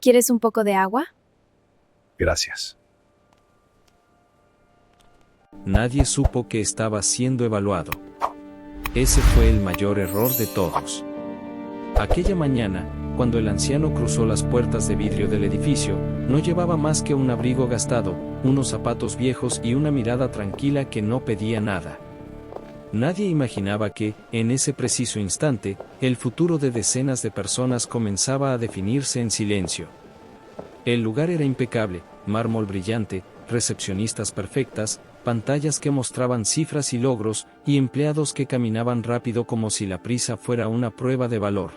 ¿Quieres un poco de agua? Gracias. Nadie supo que estaba siendo evaluado. Ese fue el mayor error de todos. Aquella mañana, cuando el anciano cruzó las puertas de vidrio del edificio, no llevaba más que un abrigo gastado, unos zapatos viejos y una mirada tranquila que no pedía nada. Nadie imaginaba que, en ese preciso instante, el futuro de decenas de personas comenzaba a definirse en silencio. El lugar era impecable, mármol brillante, recepcionistas perfectas, pantallas que mostraban cifras y logros, y empleados que caminaban rápido como si la prisa fuera una prueba de valor.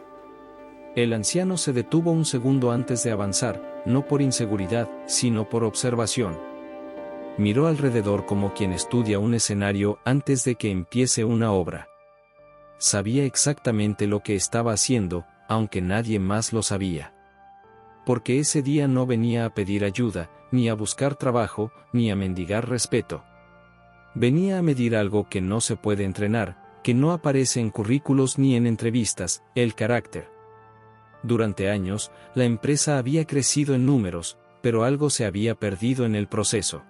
El anciano se detuvo un segundo antes de avanzar, no por inseguridad, sino por observación. Miró alrededor como quien estudia un escenario antes de que empiece una obra. Sabía exactamente lo que estaba haciendo, aunque nadie más lo sabía. Porque ese día no venía a pedir ayuda, ni a buscar trabajo, ni a mendigar respeto. Venía a medir algo que no se puede entrenar, que no aparece en currículos ni en entrevistas: el carácter. Durante años, la empresa había crecido en números, pero algo se había perdido en el proceso.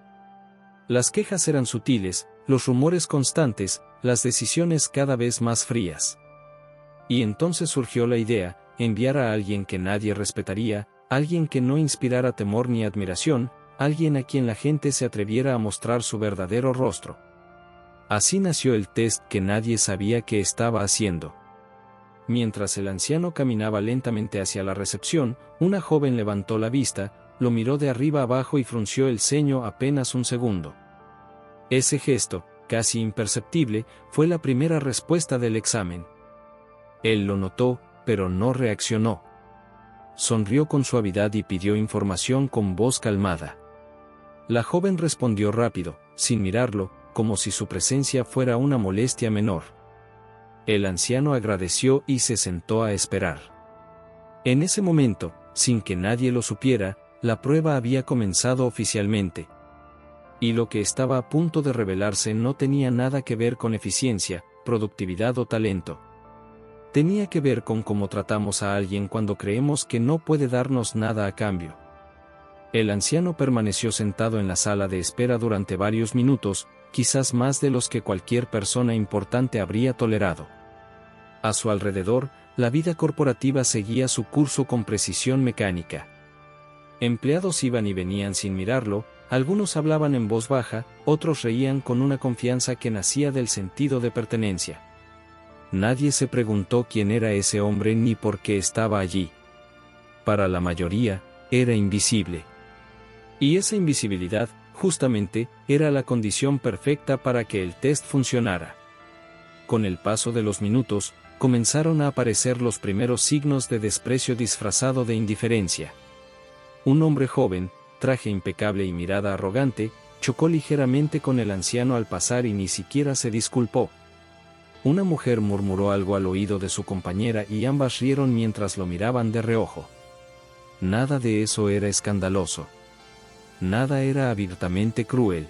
Las quejas eran sutiles, los rumores constantes, las decisiones cada vez más frías. Y entonces surgió la idea: enviar a alguien que nadie respetaría, alguien que no inspirara temor ni admiración, alguien a quien la gente se atreviera a mostrar su verdadero rostro. Así nació el test que nadie sabía que estaba haciendo. Mientras el anciano caminaba lentamente hacia la recepción, una joven levantó la vista, lo miró de arriba abajo y frunció el ceño apenas un segundo. Ese gesto, casi imperceptible, fue la primera respuesta del examen. Él lo notó, pero no reaccionó. Sonrió con suavidad y pidió información con voz calmada. La joven respondió rápido, sin mirarlo, como si su presencia fuera una molestia menor. El anciano agradeció y se sentó a esperar. En ese momento, sin que nadie lo supiera, la prueba había comenzado oficialmente. Y lo que estaba a punto de revelarse no tenía nada que ver con eficiencia, productividad o talento. Tenía que ver con cómo tratamos a alguien cuando creemos que no puede darnos nada a cambio. El anciano permaneció sentado en la sala de espera durante varios minutos, quizás más de los que cualquier persona importante habría tolerado. A su alrededor, la vida corporativa seguía su curso con precisión mecánica. Empleados iban y venían sin mirarlo, algunos hablaban en voz baja, otros reían con una confianza que nacía del sentido de pertenencia. Nadie se preguntó quién era ese hombre ni por qué estaba allí. Para la mayoría, era invisible. Y esa invisibilidad, justamente, era la condición perfecta para que el test funcionara. Con el paso de los minutos, comenzaron a aparecer los primeros signos de desprecio disfrazado de indiferencia. Un hombre joven, traje impecable y mirada arrogante, chocó ligeramente con el anciano al pasar y ni siquiera se disculpó. Una mujer murmuró algo al oído de su compañera y ambas rieron mientras lo miraban de reojo. Nada de eso era escandaloso. Nada era abiertamente cruel.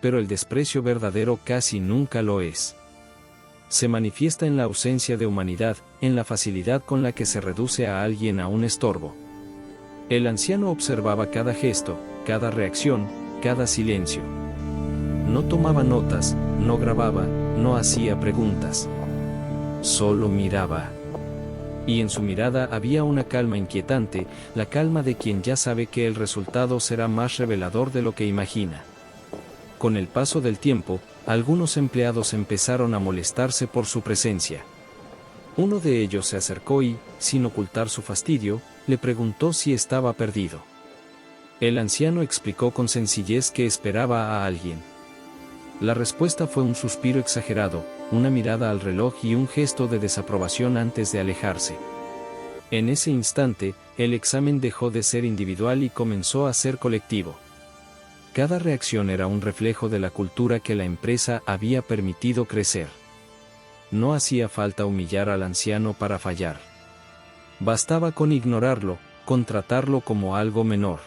Pero el desprecio verdadero casi nunca lo es. Se manifiesta en la ausencia de humanidad, en la facilidad con la que se reduce a alguien a un estorbo. El anciano observaba cada gesto, cada reacción, cada silencio. No tomaba notas, no grababa, no hacía preguntas. Solo miraba. Y en su mirada había una calma inquietante, la calma de quien ya sabe que el resultado será más revelador de lo que imagina. Con el paso del tiempo, algunos empleados empezaron a molestarse por su presencia. Uno de ellos se acercó y, sin ocultar su fastidio, le preguntó si estaba perdido. El anciano explicó con sencillez que esperaba a alguien. La respuesta fue un suspiro exagerado, una mirada al reloj y un gesto de desaprobación antes de alejarse. En ese instante, el examen dejó de ser individual y comenzó a ser colectivo. Cada reacción era un reflejo de la cultura que la empresa había permitido crecer. No hacía falta humillar al anciano para fallar. Bastaba con ignorarlo, con tratarlo como algo menor.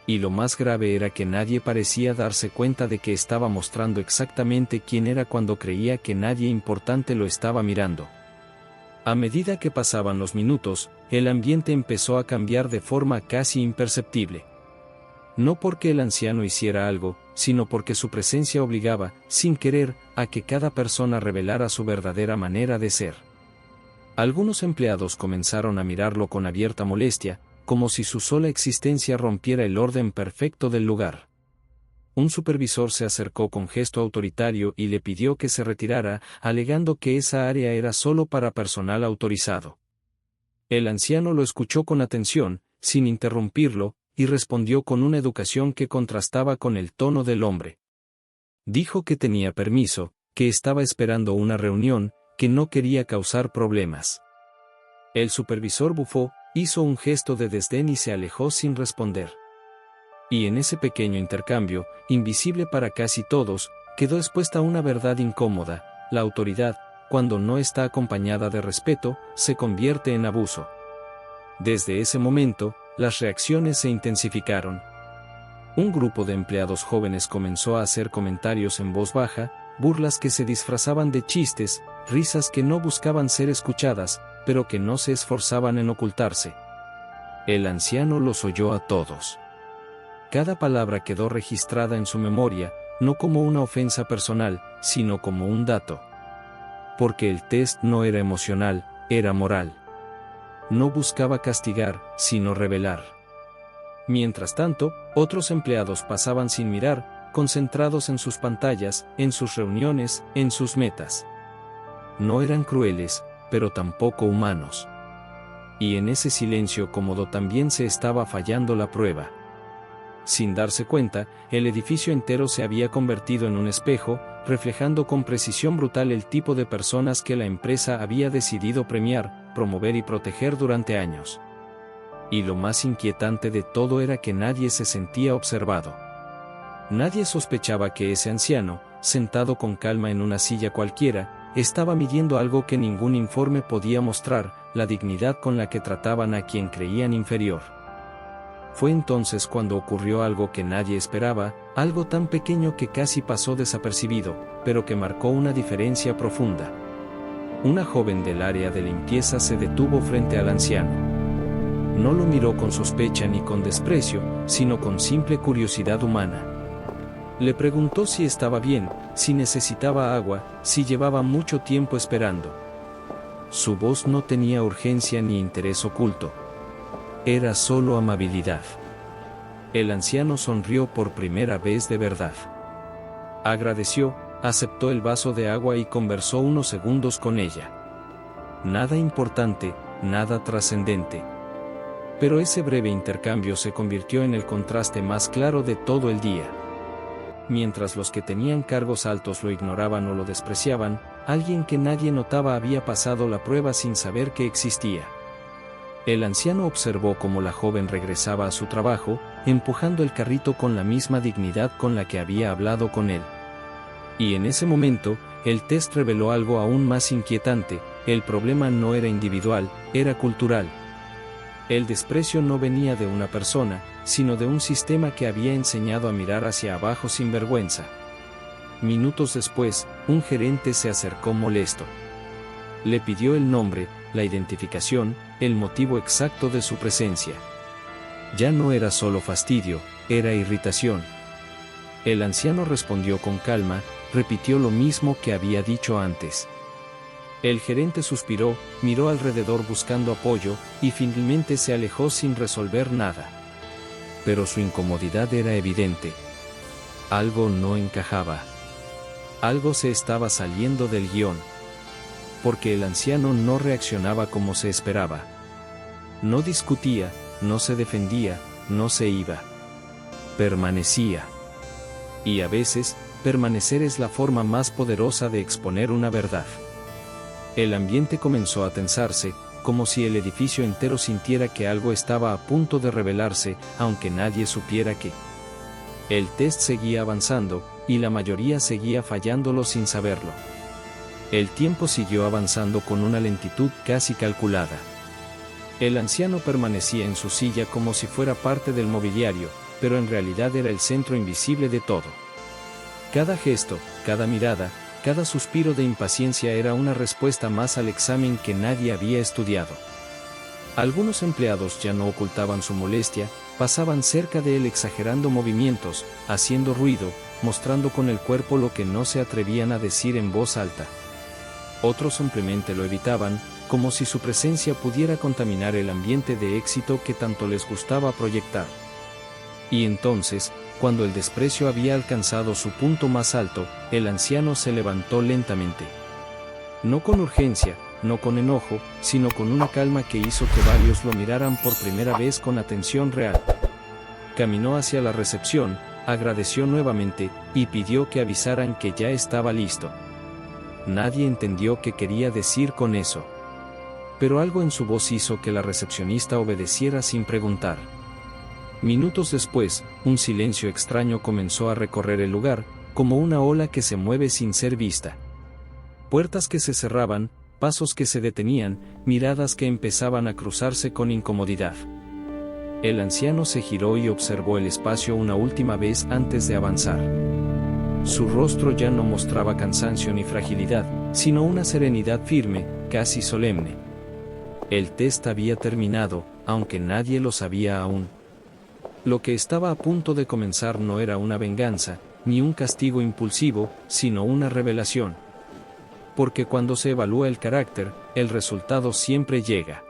Y lo más grave era que nadie parecía darse cuenta de que estaba mostrando exactamente quién era cuando creía que nadie importante lo estaba mirando. A medida que pasaban los minutos, el ambiente empezó a cambiar de forma casi imperceptible. No porque el anciano hiciera algo, sino porque su presencia obligaba, sin querer, a que cada persona revelara su verdadera manera de ser. Algunos empleados comenzaron a mirarlo con abierta molestia, como si su sola existencia rompiera el orden perfecto del lugar. Un supervisor se acercó con gesto autoritario y le pidió que se retirara, alegando que esa área era solo para personal autorizado. El anciano lo escuchó con atención, sin interrumpirlo, y respondió con una educación que contrastaba con el tono del hombre. Dijo que tenía permiso, que estaba esperando una reunión, que no quería causar problemas. El supervisor bufó, hizo un gesto de desdén y se alejó sin responder. Y en ese pequeño intercambio, invisible para casi todos, quedó expuesta una verdad incómoda: la autoridad, cuando no está acompañada de respeto, se convierte en abuso. Desde ese momento, las reacciones se intensificaron. Un grupo de empleados jóvenes comenzó a hacer comentarios en voz baja, burlas que se disfrazaban de chistes, risas que no buscaban ser escuchadas, pero que no se esforzaban en ocultarse. El anciano los oyó a todos. Cada palabra quedó registrada en su memoria, no como una ofensa personal, sino como un dato. Porque el test no era emocional, era moral. No buscaba castigar, sino revelar. Mientras tanto, otros empleados pasaban sin mirar, concentrados en sus pantallas, en sus reuniones, en sus metas. No eran crueles, pero tampoco humanos. Y en ese silencio cómodo también se estaba fallando la prueba. Sin darse cuenta, el edificio entero se había convertido en un espejo, reflejando con precisión brutal el tipo de personas que la empresa había decidido premiar, promover y proteger durante años. Y lo más inquietante de todo era que nadie se sentía observado. Nadie sospechaba que ese anciano, sentado con calma en una silla cualquiera, estaba midiendo algo que ningún informe podía mostrar: la dignidad con la que trataban a quien creían inferior. Fue entonces cuando ocurrió algo que nadie esperaba, algo tan pequeño que casi pasó desapercibido, pero que marcó una diferencia profunda. Una joven del área de limpieza se detuvo frente al anciano. No lo miró con sospecha ni con desprecio, sino con simple curiosidad humana. Le preguntó si estaba bien, si necesitaba agua, si llevaba mucho tiempo esperando. Su voz no tenía urgencia ni interés oculto. Era solo amabilidad. El anciano sonrió por primera vez de verdad. Agradeció, aceptó el vaso de agua y conversó unos segundos con ella. Nada importante, nada trascendente. Pero ese breve intercambio se convirtió en el contraste más claro de todo el día. Mientras los que tenían cargos altos lo ignoraban o lo despreciaban, alguien que nadie notaba había pasado la prueba sin saber que existía. El anciano observó cómo la joven regresaba a su trabajo, empujando el carrito con la misma dignidad con la que había hablado con él. Y en ese momento, el test reveló algo aún más inquietante: el problema no era individual, era cultural. El desprecio no venía de una persona, sino de un sistema que había enseñado a mirar hacia abajo sin vergüenza. Minutos después, un gerente se acercó molesto. Le pidió el nombre, la identificación, el motivo exacto de su presencia. Ya no era solo fastidio, era irritación. El anciano respondió con calma, repitió lo mismo que había dicho antes. El gerente suspiró, miró alrededor buscando apoyo, y finalmente se alejó sin resolver nada. Pero su incomodidad era evidente. Algo no encajaba. Algo se estaba saliendo del guión. Porque el anciano no reaccionaba como se esperaba. No discutía, no se defendía, no se iba. Permanecía. Y a veces, permanecer es la forma más poderosa de exponer una verdad. El ambiente comenzó a tensarse, como si el edificio entero sintiera que algo estaba a punto de revelarse, aunque nadie supiera qué. El test seguía avanzando, y la mayoría seguía fallándolo sin saberlo. El tiempo siguió avanzando con una lentitud casi calculada. El anciano permanecía en su silla como si fuera parte del mobiliario, pero en realidad era el centro invisible de todo. Cada gesto, cada mirada, cada suspiro de impaciencia era una respuesta más al examen que nadie había estudiado. Algunos empleados ya no ocultaban su molestia, pasaban cerca de él exagerando movimientos, haciendo ruido, mostrando con el cuerpo lo que no se atrevían a decir en voz alta. Otros simplemente lo evitaban, como si su presencia pudiera contaminar el ambiente de éxito que tanto les gustaba proyectar. Y entonces, cuando el desprecio había alcanzado su punto más alto, el anciano se levantó lentamente. No con urgencia, no con enojo, sino con una calma que hizo que varios lo miraran por primera vez con atención real. Caminó hacia la recepción, agradeció nuevamente, y pidió que avisaran que ya estaba listo. Nadie entendió qué quería decir con eso. Pero algo en su voz hizo que la recepcionista obedeciera sin preguntar. Minutos después, un silencio extraño comenzó a recorrer el lugar, como una ola que se mueve sin ser vista. Puertas que se cerraban, pasos que se detenían, miradas que empezaban a cruzarse con incomodidad. El anciano se giró y observó el espacio una última vez antes de avanzar. Su rostro ya no mostraba cansancio ni fragilidad, sino una serenidad firme, casi solemne. El test había terminado, aunque nadie lo sabía aún. Lo que estaba a punto de comenzar no era una venganza, ni un castigo impulsivo, sino una revelación. Porque cuando se evalúa el carácter, el resultado siempre llega.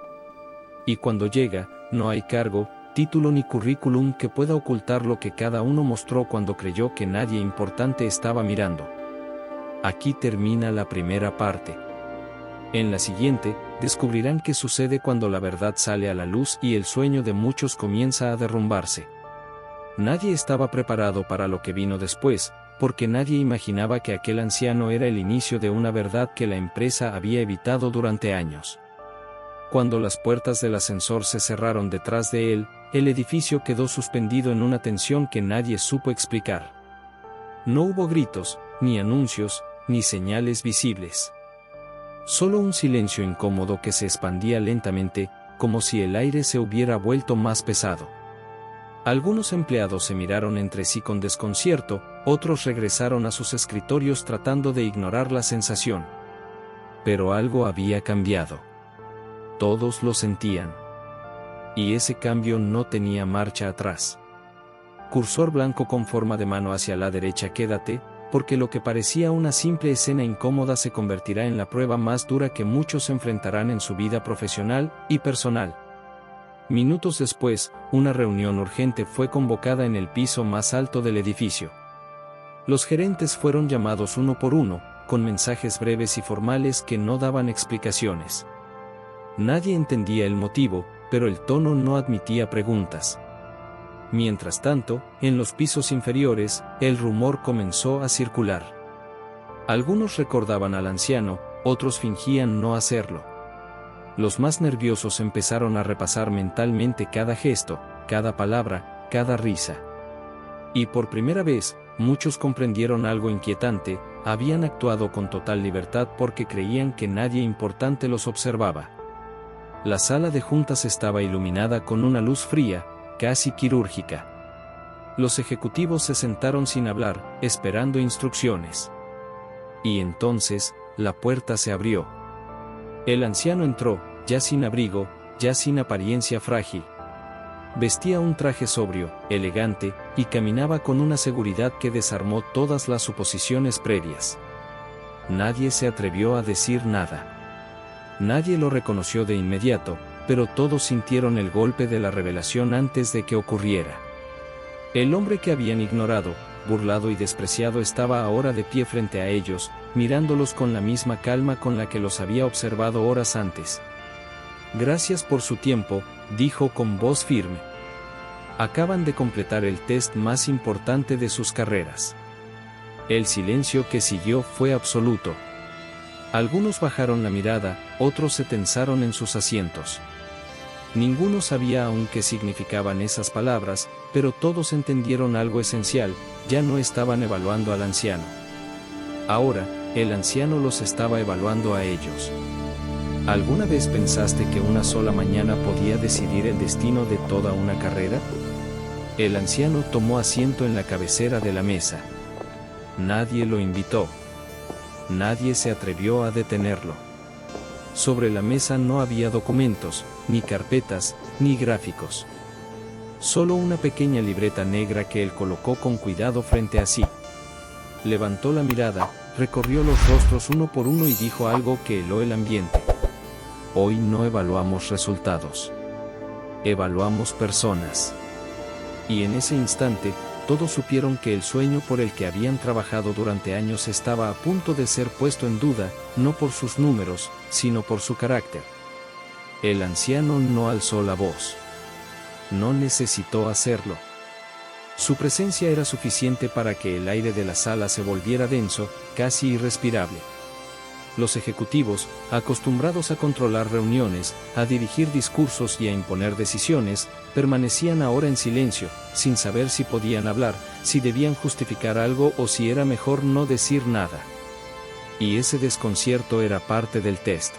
Y cuando llega, no hay cargo, título ni currículum que pueda ocultar lo que cada uno mostró cuando creyó que nadie importante estaba mirando. Aquí termina la primera parte. En la siguiente, descubrirán qué sucede cuando la verdad sale a la luz y el sueño de muchos comienza a derrumbarse. Nadie estaba preparado para lo que vino después, porque nadie imaginaba que aquel anciano era el inicio de una verdad que la empresa había evitado durante años. Cuando las puertas del ascensor se cerraron detrás de él, el edificio quedó suspendido en una tensión que nadie supo explicar. No hubo gritos, ni anuncios, ni señales visibles. Solo un silencio incómodo que se expandía lentamente, como si el aire se hubiera vuelto más pesado. Algunos empleados se miraron entre sí con desconcierto, otros regresaron a sus escritorios tratando de ignorar la sensación. Pero algo había cambiado. Todos lo sentían. Y ese cambio no tenía marcha atrás. Cursor blanco con forma de mano hacia la derecha, quédate, porque lo que parecía una simple escena incómoda se convertirá en la prueba más dura que muchos enfrentarán en su vida profesional y personal. Minutos después, una reunión urgente fue convocada en el piso más alto del edificio. Los gerentes fueron llamados uno por uno, con mensajes breves y formales que no daban explicaciones. Nadie entendía el motivo, pero el tono no admitía preguntas. Mientras tanto, en los pisos inferiores, el rumor comenzó a circular. Algunos recordaban al anciano, otros fingían no hacerlo. Los más nerviosos empezaron a repasar mentalmente cada gesto, cada palabra, cada risa. Y por primera vez, muchos comprendieron algo inquietante: habían actuado con total libertad porque creían que nadie importante los observaba. La sala de juntas estaba iluminada con una luz fría, casi quirúrgica. Los ejecutivos se sentaron sin hablar, esperando instrucciones. Y entonces, la puerta se abrió. El anciano entró, ya sin abrigo, ya sin apariencia frágil. Vestía un traje sobrio, elegante, y caminaba con una seguridad que desarmó todas las suposiciones previas. Nadie se atrevió a decir nada. Nadie lo reconoció de inmediato, pero todos sintieron el golpe de la revelación antes de que ocurriera. El hombre que habían ignorado, burlado y despreciado estaba ahora de pie frente a ellos, mirándolos con la misma calma con la que los había observado horas antes. «Gracias por su tiempo», dijo con voz firme. «Acaban de completar el test más importante de sus carreras». El silencio que siguió fue absoluto. Algunos bajaron la mirada, otros se tensaron en sus asientos. Ninguno sabía aún qué significaban esas palabras, pero todos entendieron algo esencial: ya no estaban evaluando al anciano. Ahora, el anciano los estaba evaluando a ellos. ¿Alguna vez pensaste que una sola mañana podía decidir el destino de toda una carrera? El anciano tomó asiento en la cabecera de la mesa. Nadie lo invitó. Nadie se atrevió a detenerlo. Sobre la mesa no había documentos, ni carpetas, ni gráficos. Solo una pequeña libreta negra que él colocó con cuidado frente a sí. Levantó la mirada, recorrió los rostros uno por uno y dijo algo que heló el ambiente. Hoy no evaluamos resultados. Evaluamos personas. Y en ese instante, todos supieron que el sueño por el que habían trabajado durante años estaba a punto de ser puesto en duda, no por sus números, sino por su carácter. El anciano no alzó la voz. No necesitó hacerlo. Su presencia era suficiente para que el aire de la sala se volviera denso, casi irrespirable. Los ejecutivos, acostumbrados a controlar reuniones, a dirigir discursos y a imponer decisiones, permanecían ahora en silencio, sin saber si podían hablar, si debían justificar algo o si era mejor no decir nada. Y ese desconcierto era parte del test.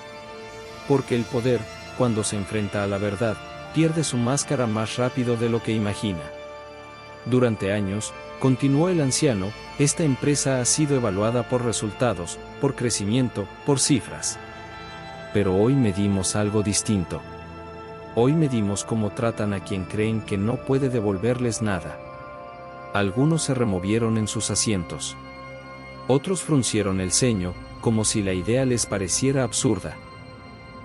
Porque el poder, cuando se enfrenta a la verdad, pierde su máscara más rápido de lo que imagina. Durante años, continuó el anciano, esta empresa ha sido evaluada por resultados, por crecimiento, por cifras. Pero hoy medimos algo distinto. Hoy medimos cómo tratan a quien creen que no puede devolverles nada. Algunos se removieron en sus asientos. Otros fruncieron el ceño, como si la idea les pareciera absurda.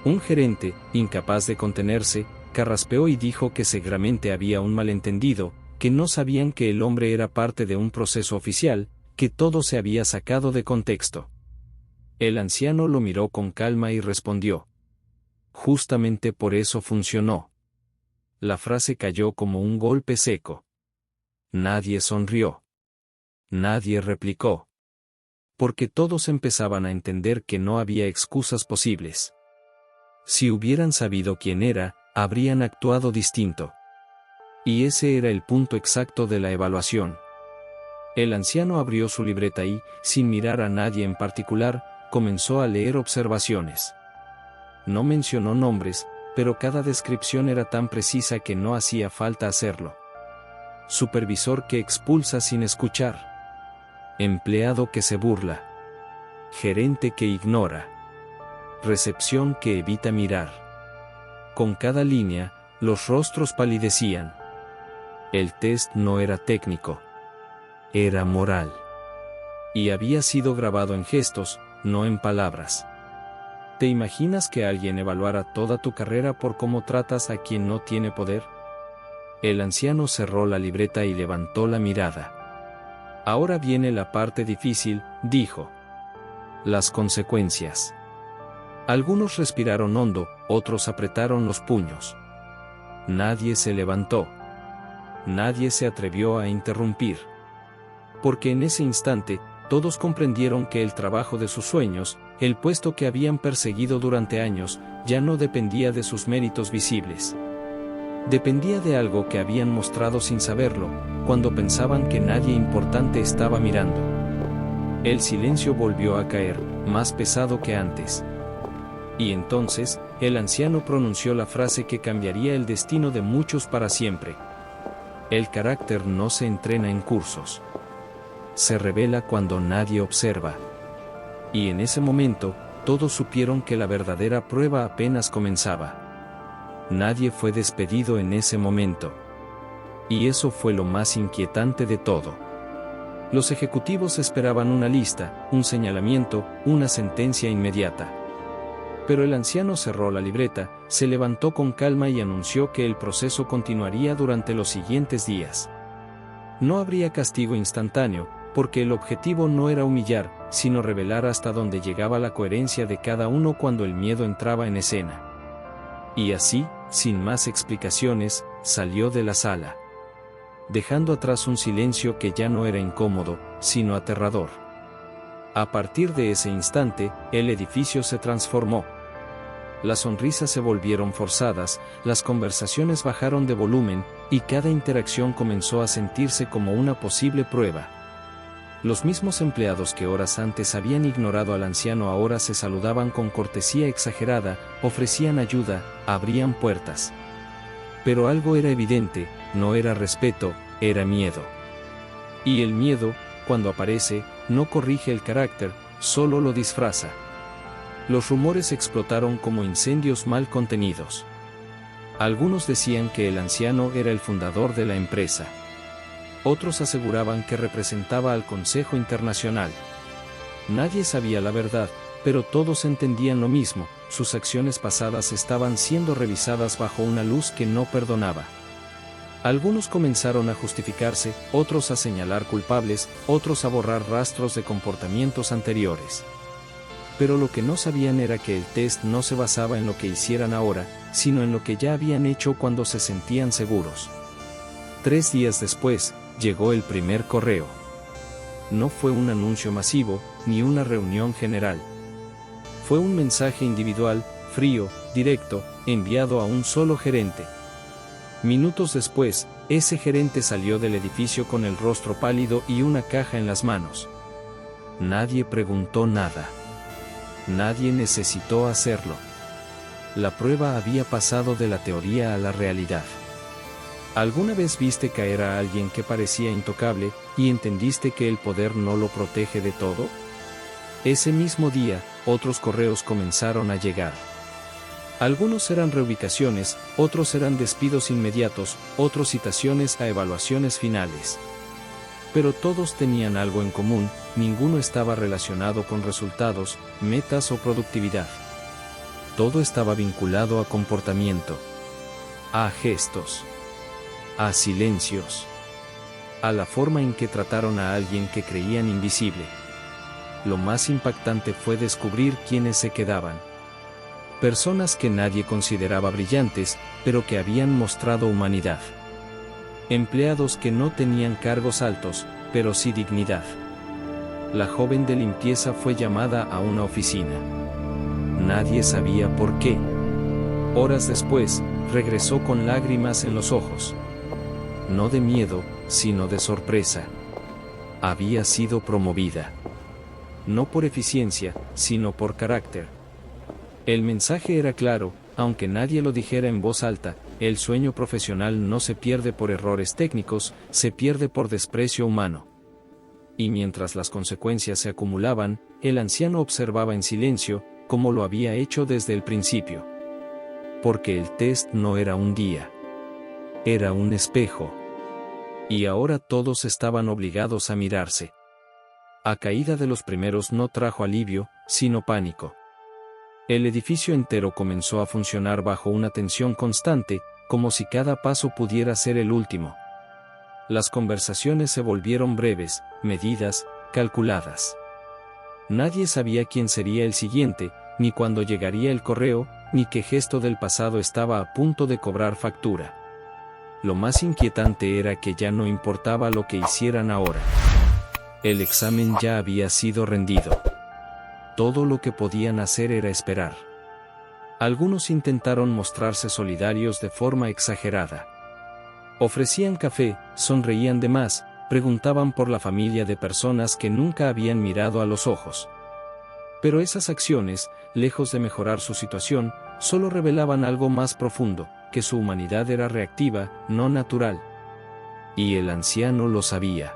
Un gerente, incapaz de contenerse, carraspeó y dijo que seguramente había un malentendido, que no sabían que el hombre era parte de un proceso oficial, que todo se había sacado de contexto. El anciano lo miró con calma y respondió. Justamente por eso funcionó. La frase cayó como un golpe seco. Nadie sonrió. Nadie replicó. Porque todos empezaban a entender que no había excusas posibles. Si hubieran sabido quién era, habrían actuado distinto. Y ese era el punto exacto de la evaluación. El anciano abrió su libreta y, sin mirar a nadie en particular, comenzó a leer observaciones. No mencionó nombres, pero cada descripción era tan precisa que no hacía falta hacerlo. Supervisor que expulsa sin escuchar. Empleado que se burla. Gerente que ignora. Recepción que evita mirar. Con cada línea, los rostros palidecían. El test no era técnico. Era moral. Y había sido grabado en gestos, no en palabras. ¿Te imaginas que alguien evaluara toda tu carrera por cómo tratas a quien no tiene poder? El anciano cerró la libreta y levantó la mirada. Ahora viene la parte difícil, dijo. Las consecuencias. Algunos respiraron hondo, otros apretaron los puños. Nadie se levantó. Nadie se atrevió a interrumpir. Porque en ese instante, todos comprendieron que el trabajo de sus sueños, el puesto que habían perseguido durante años, ya no dependía de sus méritos visibles. Dependía de algo que habían mostrado sin saberlo, cuando pensaban que nadie importante estaba mirando. El silencio volvió a caer, más pesado que antes. Y entonces, el anciano pronunció la frase que cambiaría el destino de muchos para siempre. El carácter no se entrena en cursos. Se revela cuando nadie observa. Y en ese momento, todos supieron que la verdadera prueba apenas comenzaba. Nadie fue despedido en ese momento. Y eso fue lo más inquietante de todo. Los ejecutivos esperaban una lista, un señalamiento, una sentencia inmediata. Pero el anciano cerró la libreta, se levantó con calma y anunció que el proceso continuaría durante los siguientes días. No habría castigo instantáneo, porque el objetivo no era humillar, sino revelar hasta dónde llegaba la coherencia de cada uno cuando el miedo entraba en escena. Y así, sin más explicaciones, salió de la sala, dejando atrás un silencio que ya no era incómodo, sino aterrador. A partir de ese instante, el edificio se transformó. Las sonrisas se volvieron forzadas, las conversaciones bajaron de volumen, y cada interacción comenzó a sentirse como una posible prueba. Los mismos empleados que horas antes habían ignorado al anciano ahora se saludaban con cortesía exagerada, ofrecían ayuda, abrían puertas. Pero algo era evidente, no era respeto, era miedo. Y el miedo, cuando aparece, no corrige el carácter, solo lo disfraza. Los rumores explotaron como incendios mal contenidos. Algunos decían que el anciano era el fundador de la empresa. Otros aseguraban que representaba al Consejo Internacional. Nadie sabía la verdad, pero todos entendían lo mismo: sus acciones pasadas estaban siendo revisadas bajo una luz que no perdonaba. Algunos comenzaron a justificarse, otros a señalar culpables, otros a borrar rastros de comportamientos anteriores. Pero lo que no sabían era que el test no se basaba en lo que hicieran ahora, sino en lo que ya habían hecho cuando se sentían seguros. 3 días después, llegó el primer correo. No fue un anuncio masivo, ni una reunión general. Fue un mensaje individual, frío, directo, enviado a un solo gerente. Minutos después, ese gerente salió del edificio con el rostro pálido y una caja en las manos. Nadie preguntó nada. Nadie necesitó hacerlo. La prueba había pasado de la teoría a la realidad. ¿Alguna vez viste caer a alguien que parecía intocable, y entendiste que el poder no lo protege de todo? Ese mismo día, otros correos comenzaron a llegar. Algunos eran reubicaciones, otros eran despidos inmediatos, otros citaciones a evaluaciones finales. Pero todos tenían algo en común: ninguno estaba relacionado con resultados, metas o productividad. Todo estaba vinculado a comportamiento, a gestos, a silencios, a la forma en que trataron a alguien que creían invisible. Lo más impactante fue descubrir quiénes se quedaban. Personas que nadie consideraba brillantes, pero que habían mostrado humanidad. Empleados que no tenían cargos altos, pero sí dignidad. La joven de limpieza fue llamada a una oficina. Nadie sabía por qué. Horas después, regresó con lágrimas en los ojos. No de miedo, sino de sorpresa. Había sido promovida. No por eficiencia, sino por carácter. El mensaje era claro, aunque nadie lo dijera en voz alta: el sueño profesional no se pierde por errores técnicos, se pierde por desprecio humano. Y mientras las consecuencias se acumulaban, el anciano observaba en silencio, como lo había hecho desde el principio. Porque el test no era un guía. Era un espejo. Y ahora todos estaban obligados a mirarse. La caída de los primeros no trajo alivio, sino pánico. El edificio entero comenzó a funcionar bajo una tensión constante, como si cada paso pudiera ser el último. Las conversaciones se volvieron breves, medidas, calculadas. Nadie sabía quién sería el siguiente, ni cuándo llegaría el correo, ni qué gesto del pasado estaba a punto de cobrar factura. Lo más inquietante era que ya no importaba lo que hicieran ahora. El examen ya había sido rendido. Todo lo que podían hacer era esperar. Algunos intentaron mostrarse solidarios de forma exagerada. Ofrecían café, sonreían de más, preguntaban por la familia de personas que nunca habían mirado a los ojos. Pero esas acciones, lejos de mejorar su situación, solo revelaban algo más profundo: que su humanidad era reactiva, no natural. Y el anciano lo sabía.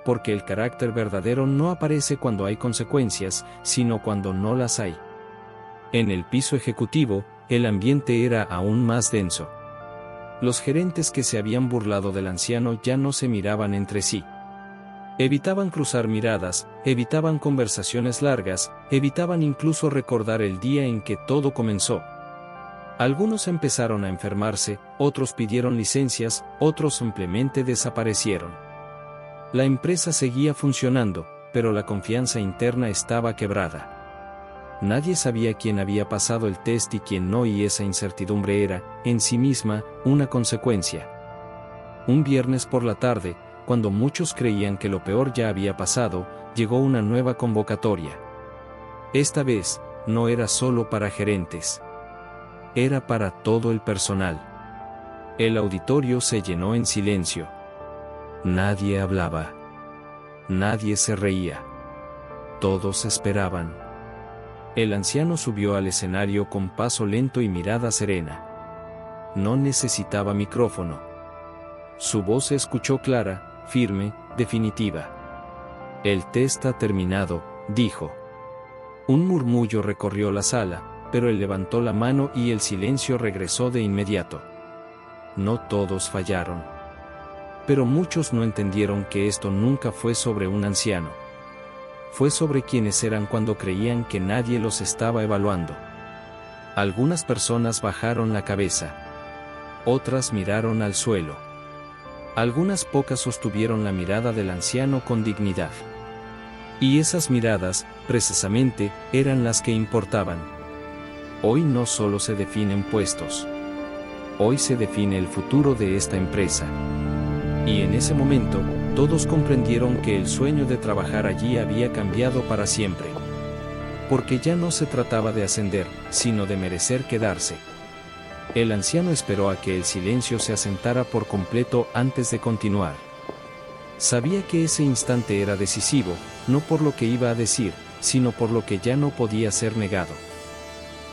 Porque el carácter verdadero no aparece cuando hay consecuencias, sino cuando no las hay. En el piso ejecutivo, el ambiente era aún más denso. Los gerentes que se habían burlado del anciano ya no se miraban entre sí. Evitaban cruzar miradas, evitaban conversaciones largas, evitaban incluso recordar el día en que todo comenzó. Algunos empezaron a enfermarse, otros pidieron licencias, otros simplemente desaparecieron. La empresa seguía funcionando, pero la confianza interna estaba quebrada. Nadie sabía quién había pasado el test y quién no, y esa incertidumbre era, en sí misma, una consecuencia. Un viernes por la tarde, cuando muchos creían que lo peor ya había pasado, llegó una nueva convocatoria. Esta vez, no era solo para gerentes. Era para todo el personal. El auditorio se llenó en silencio. Nadie hablaba. Nadie se reía. Todos esperaban. El anciano subió al escenario con paso lento y mirada serena. No necesitaba micrófono. Su voz se escuchó clara, firme, definitiva. El test ha terminado, dijo. Un murmullo recorrió la sala, pero él levantó la mano y el silencio regresó de inmediato. No todos fallaron. Pero muchos no entendieron que esto nunca fue sobre un anciano. Fue sobre quienes eran cuando creían que nadie los estaba evaluando. Algunas personas bajaron la cabeza. Otras miraron al suelo. Algunas pocas sostuvieron la mirada del anciano con dignidad. Y esas miradas, precisamente, eran las que importaban. Hoy no solo se definen puestos. Hoy se define el futuro de esta empresa. Y en ese momento, todos comprendieron que el sueño de trabajar allí había cambiado para siempre. Porque ya no se trataba de ascender, sino de merecer quedarse. El anciano esperó a que el silencio se asentara por completo antes de continuar. Sabía que ese instante era decisivo, no por lo que iba a decir, sino por lo que ya no podía ser negado.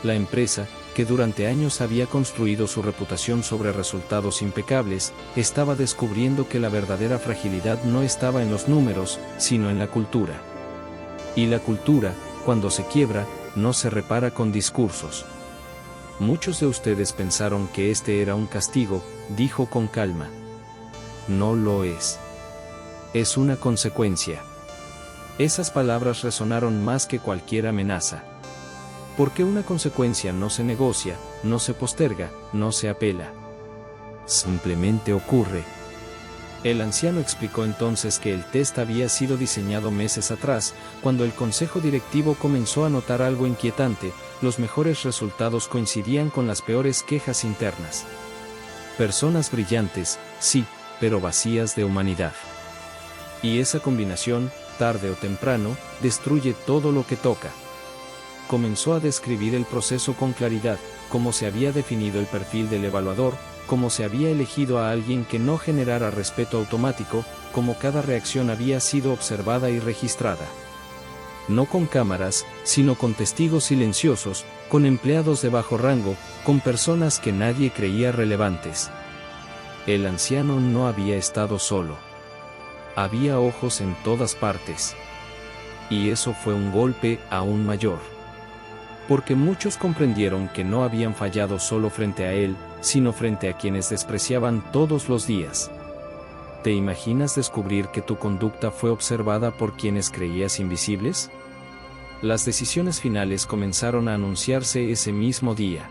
La empresa, que durante años había construido su reputación sobre resultados impecables, estaba descubriendo que la verdadera fragilidad no estaba en los números, sino en la cultura. Y la cultura, cuando se quiebra, no se repara con discursos. Muchos de ustedes pensaron que este era un castigo, dijo con calma. No lo es. Es una consecuencia. Esas palabras resonaron más que cualquier amenaza. Porque una consecuencia no se negocia, no se posterga, no se apela. Simplemente ocurre. El anciano explicó entonces que el test había sido diseñado meses atrás, cuando el consejo directivo comenzó a notar algo inquietante: los mejores resultados coincidían con las peores quejas internas. Personas brillantes, sí, pero vacías de humanidad. Y esa combinación, tarde o temprano, destruye todo lo que toca. Comenzó a describir el proceso con claridad, cómo se había definido el perfil del evaluador, cómo se había elegido a alguien que no generara respeto automático, cómo cada reacción había sido observada y registrada. No con cámaras, sino con testigos silenciosos, con empleados de bajo rango, con personas que nadie creía relevantes. El anciano no había estado solo. Había ojos en todas partes. Y eso fue un golpe aún mayor. Porque muchos comprendieron que no habían fallado solo frente a él, sino frente a quienes despreciaban todos los días. ¿Te imaginas descubrir que tu conducta fue observada por quienes creías invisibles? Las decisiones finales comenzaron a anunciarse ese mismo día.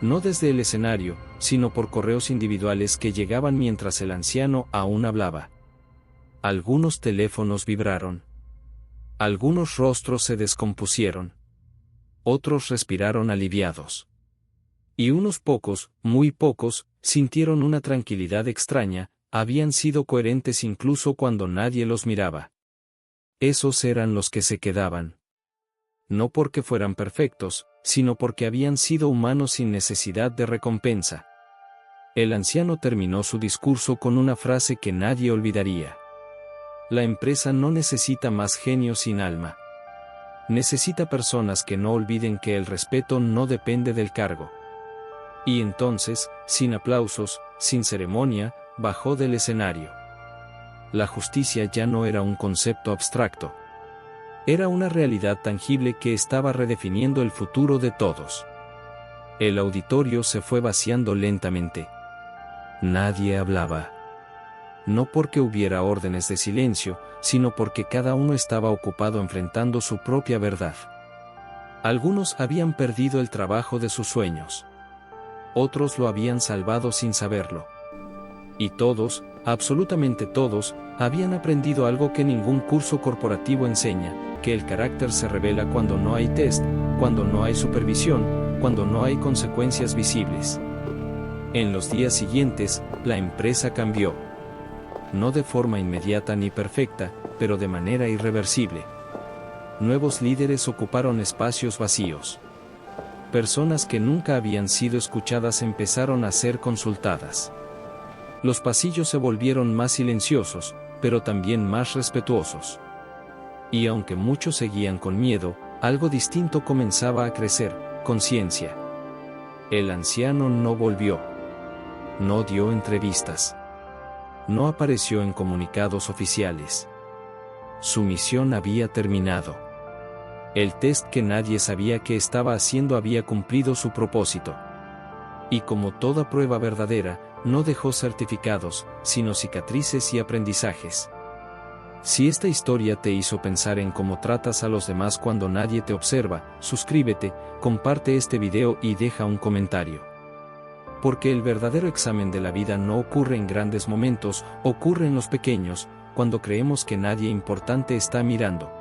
No desde el escenario, sino por correos individuales que llegaban mientras el anciano aún hablaba. Algunos teléfonos vibraron. Algunos rostros se descompusieron. Otros respiraron aliviados. Y unos pocos, muy pocos, sintieron una tranquilidad extraña, habían sido coherentes incluso cuando nadie los miraba. Esos eran los que se quedaban. No porque fueran perfectos, sino porque habían sido humanos sin necesidad de recompensa. El anciano terminó su discurso con una frase que nadie olvidaría. La empresa no necesita más genios sin alma. Necesita personas que no olviden que el respeto no depende del cargo. Y entonces, sin aplausos, sin ceremonia, bajó del escenario. La justicia ya no era un concepto abstracto. Era una realidad tangible que estaba redefiniendo el futuro de todos. El auditorio se fue vaciando lentamente. Nadie hablaba. No porque hubiera órdenes de silencio, sino porque cada uno estaba ocupado enfrentando su propia verdad. Algunos habían perdido el trabajo de sus sueños. Otros lo habían salvado sin saberlo. Y todos, absolutamente todos, habían aprendido algo que ningún curso corporativo enseña: que el carácter se revela cuando no hay test, cuando no hay supervisión, cuando no hay consecuencias visibles. En los días siguientes, la empresa cambió. No de forma inmediata ni perfecta, pero de manera irreversible. Nuevos líderes ocuparon espacios vacíos. Personas que nunca habían sido escuchadas empezaron a ser consultadas. Los pasillos se volvieron más silenciosos, pero también más respetuosos. Y aunque muchos seguían con miedo, algo distinto comenzaba a crecer: conciencia. El anciano no volvió. No dio entrevistas. No apareció en comunicados oficiales. Su misión había terminado. El test que nadie sabía que estaba haciendo había cumplido su propósito. Y como toda prueba verdadera, no dejó certificados, sino cicatrices y aprendizajes. Si esta historia te hizo pensar en cómo tratas a los demás cuando nadie te observa, suscríbete, comparte este video y deja un comentario. Porque el verdadero examen de la vida no ocurre en grandes momentos, ocurre en los pequeños, cuando creemos que nadie importante está mirando.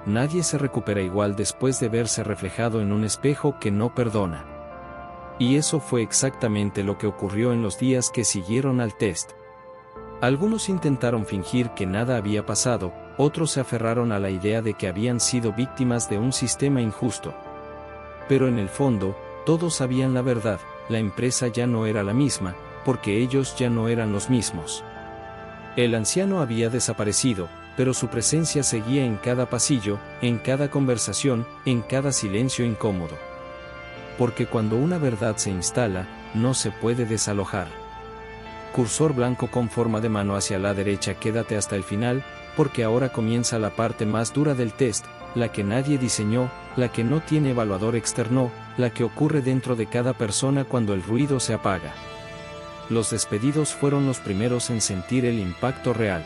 Nadie se recupera igual después de verse reflejado en un espejo que no perdona. Y eso fue exactamente lo que ocurrió en los días que siguieron al test. Algunos intentaron fingir que nada había pasado, otros se aferraron a la idea de que habían sido víctimas de un sistema injusto. Pero en el fondo, todos sabían la verdad, la empresa ya no era la misma, porque ellos ya no eran los mismos. El anciano había desaparecido, pero su presencia seguía en cada pasillo, en cada conversación, en cada silencio incómodo. Porque cuando una verdad se instala, no se puede desalojar. Cursor blanco con forma de mano hacia la derecha, quédate hasta el final, porque ahora comienza la parte más dura del test, la que nadie diseñó, la que no tiene evaluador externo, la que ocurre dentro de cada persona cuando el ruido se apaga. Los despedidos fueron los primeros en sentir el impacto real.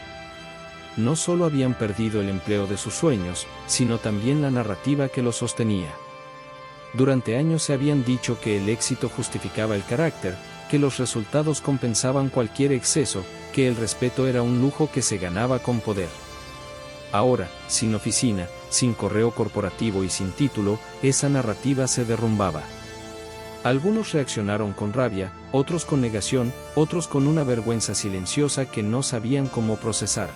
No solo habían perdido el empleo de sus sueños, sino también la narrativa que los sostenía. Durante años se habían dicho que el éxito justificaba el carácter, que los resultados compensaban cualquier exceso, que el respeto era un lujo que se ganaba con poder. Ahora, sin oficina, sin correo corporativo y sin título, esa narrativa se derrumbaba. Algunos reaccionaron con rabia, otros con negación, otros con una vergüenza silenciosa que no sabían cómo procesar.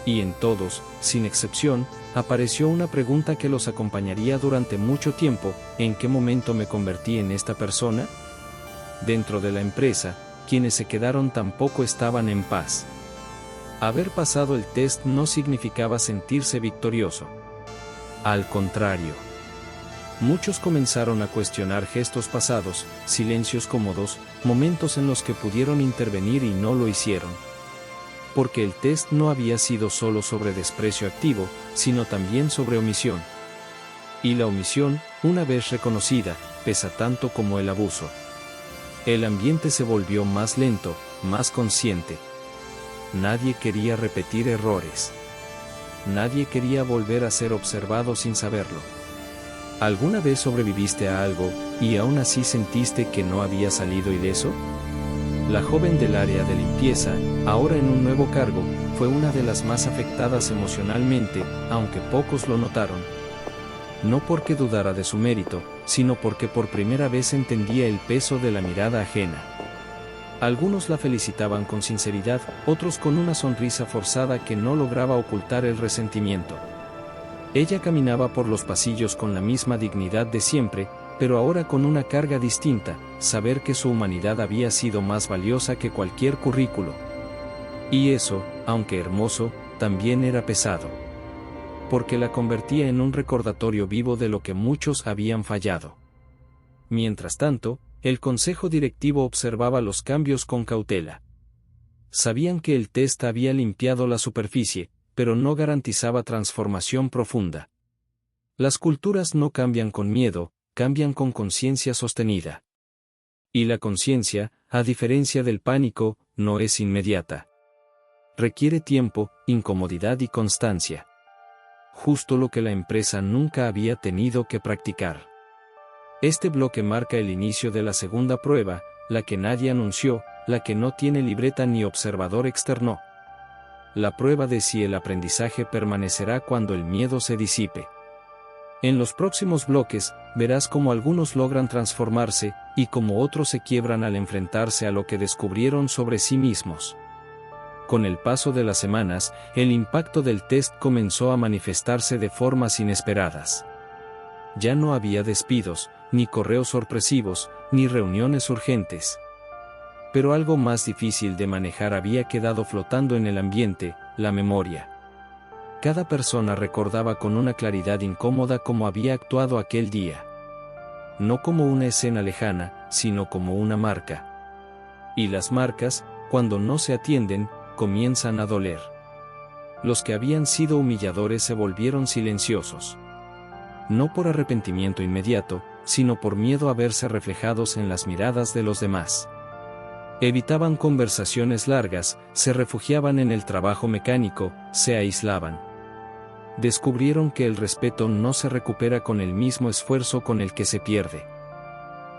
Y en todos, sin excepción, apareció una pregunta que los acompañaría durante mucho tiempo: ¿en qué momento me convertí en esta persona? Dentro de la empresa, quienes se quedaron tampoco estaban en paz. Haber pasado el test no significaba sentirse victorioso. Al contrario. Muchos comenzaron a cuestionar gestos pasados, silencios cómodos, momentos en los que pudieron intervenir y no lo hicieron. Porque el test no había sido solo sobre desprecio activo, sino también sobre omisión. Y la omisión, una vez reconocida, pesa tanto como el abuso. El ambiente se volvió más lento, más consciente. Nadie quería repetir errores. Nadie quería volver a ser observado sin saberlo. ¿Alguna vez sobreviviste a algo, y aún así sentiste que no había salido ileso? La joven del área de limpieza, ahora en un nuevo cargo, fue una de las más afectadas emocionalmente, aunque pocos lo notaron. No porque dudara de su mérito, sino porque por primera vez entendía el peso de la mirada ajena. Algunos la felicitaban con sinceridad, otros con una sonrisa forzada que no lograba ocultar el resentimiento. Ella caminaba por los pasillos con la misma dignidad de siempre, pero ahora con una carga distinta: saber que su humanidad había sido más valiosa que cualquier currículo. Y eso, aunque hermoso, también era pesado. Porque la convertía en un recordatorio vivo de lo que muchos habían fallado. Mientras tanto, el consejo directivo observaba los cambios con cautela. Sabían que el test había limpiado la superficie, pero no garantizaba transformación profunda. Las culturas no cambian con miedo, cambian con conciencia sostenida. Y la conciencia, a diferencia del pánico, no es inmediata. Requiere tiempo, incomodidad y constancia. Justo lo que la empresa nunca había tenido que practicar. Este bloque marca el inicio de la segunda prueba, la que nadie anunció, la que no tiene libreta ni observador externo. La prueba de si el aprendizaje permanecerá cuando el miedo se disipe. En los próximos bloques, verás cómo algunos logran transformarse, y cómo otros se quiebran al enfrentarse a lo que descubrieron sobre sí mismos. Con el paso de las semanas, el impacto del test comenzó a manifestarse de formas inesperadas. Ya no había despidos, ni correos sorpresivos, ni reuniones urgentes. Pero algo más difícil de manejar había quedado flotando en el ambiente: la memoria. Cada persona recordaba con una claridad incómoda cómo había actuado aquel día. No como una escena lejana, sino como una marca. Y las marcas, cuando no se atienden, comienzan a doler. Los que habían sido humilladores se volvieron silenciosos. no por arrepentimiento inmediato, sino por miedo a verse reflejados en las miradas de los demás. Evitaban conversaciones largas, se refugiaban en el trabajo mecánico, se aislaban. Descubrieron que el respeto no se recupera con el mismo esfuerzo con el que se pierde.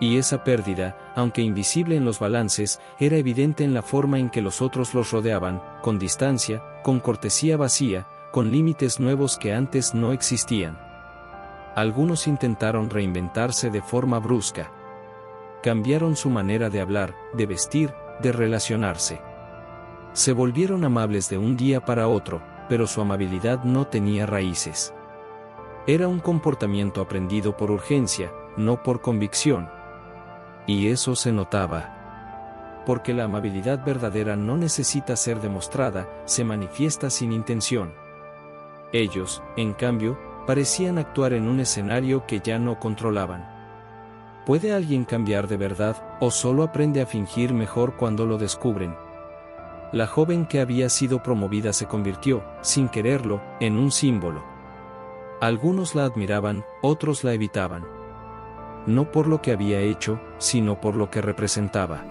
Y esa pérdida, aunque invisible en los balances, era evidente en la forma en que los otros los rodeaban, con distancia, con cortesía vacía, con límites nuevos que antes no existían. Algunos intentaron reinventarse de forma brusca. Cambiaron su manera de hablar, de vestir, de relacionarse. Se volvieron amables de un día para otro, pero su amabilidad no tenía raíces. Era un comportamiento aprendido por urgencia, no por convicción. Y eso se notaba. Porque la amabilidad verdadera no necesita ser demostrada, se manifiesta sin intención. Ellos, en cambio, parecían actuar en un escenario que ya no controlaban. ¿Puede alguien cambiar de verdad, o solo aprende a fingir mejor cuando lo descubren? La joven que había sido promovida se convirtió, sin quererlo, en un símbolo. Algunos la admiraban, otros la evitaban. No por lo que había hecho, sino por lo que representaba.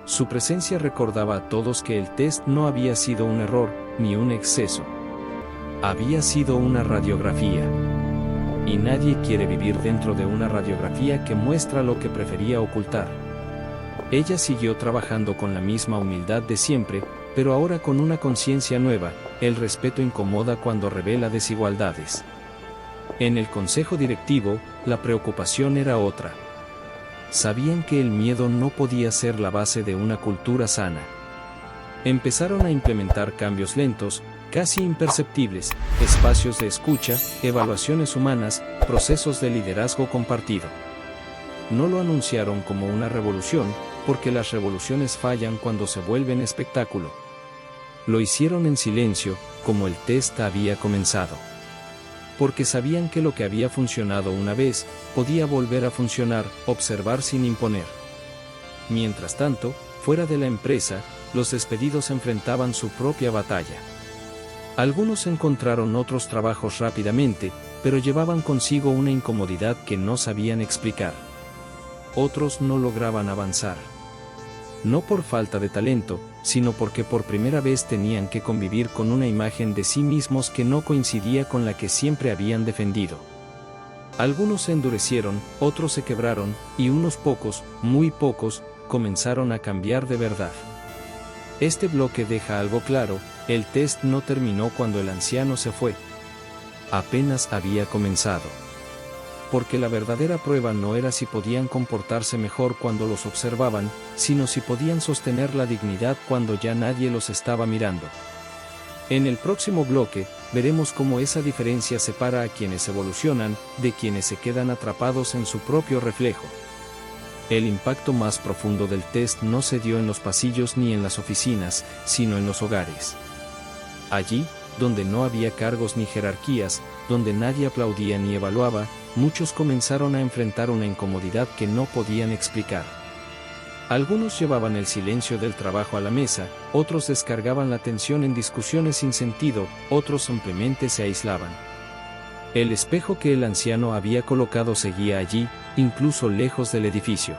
Su presencia recordaba a todos que el test no había sido un error, ni un exceso. Había sido una radiografía. Y nadie quiere vivir dentro de una radiografía que muestra lo que prefería ocultar. Ella siguió trabajando con la misma humildad de siempre, pero ahora con una conciencia nueva. El respeto incomoda cuando revela desigualdades. En el consejo directivo, la preocupación era otra. Sabían que el miedo no podía ser la base de una cultura sana. Empezaron a implementar cambios lentos, casi imperceptibles, espacios de escucha, evaluaciones humanas, procesos de liderazgo compartido. No lo anunciaron como una revolución, porque las revoluciones fallan cuando se vuelven espectáculo. Lo hicieron en silencio, como el test había comenzado. Porque sabían que lo que había funcionado una vez, podía volver a funcionar, observar sin imponer. Mientras tanto, fuera de la empresa, los despedidos enfrentaban su propia batalla. Algunos encontraron otros trabajos rápidamente, pero llevaban consigo una incomodidad que no sabían explicar. Otros no lograban avanzar. No por falta de talento, sino porque por primera vez tenían que convivir con una imagen de sí mismos que no coincidía con la que siempre habían defendido. Algunos se endurecieron, otros se quebraron, y unos pocos, muy pocos, comenzaron a cambiar de verdad. Este bloque deja algo claro: el test no terminó cuando el anciano se fue. Apenas había comenzado. Porque la verdadera prueba no era si podían comportarse mejor cuando los observaban, sino si podían sostener la dignidad cuando ya nadie los estaba mirando. En el próximo bloque, veremos cómo esa diferencia separa a quienes evolucionan, de quienes se quedan atrapados en su propio reflejo. El impacto más profundo del test no se dio en los pasillos ni en las oficinas, sino en los hogares. Allí, donde no había cargos ni jerarquías, donde nadie aplaudía ni evaluaba, muchos comenzaron a enfrentar una incomodidad que no podían explicar. Algunos llevaban el silencio del trabajo a la mesa, otros descargaban la tensión en discusiones sin sentido, otros simplemente se aislaban. El espejo que el anciano había colocado seguía allí, incluso lejos del edificio.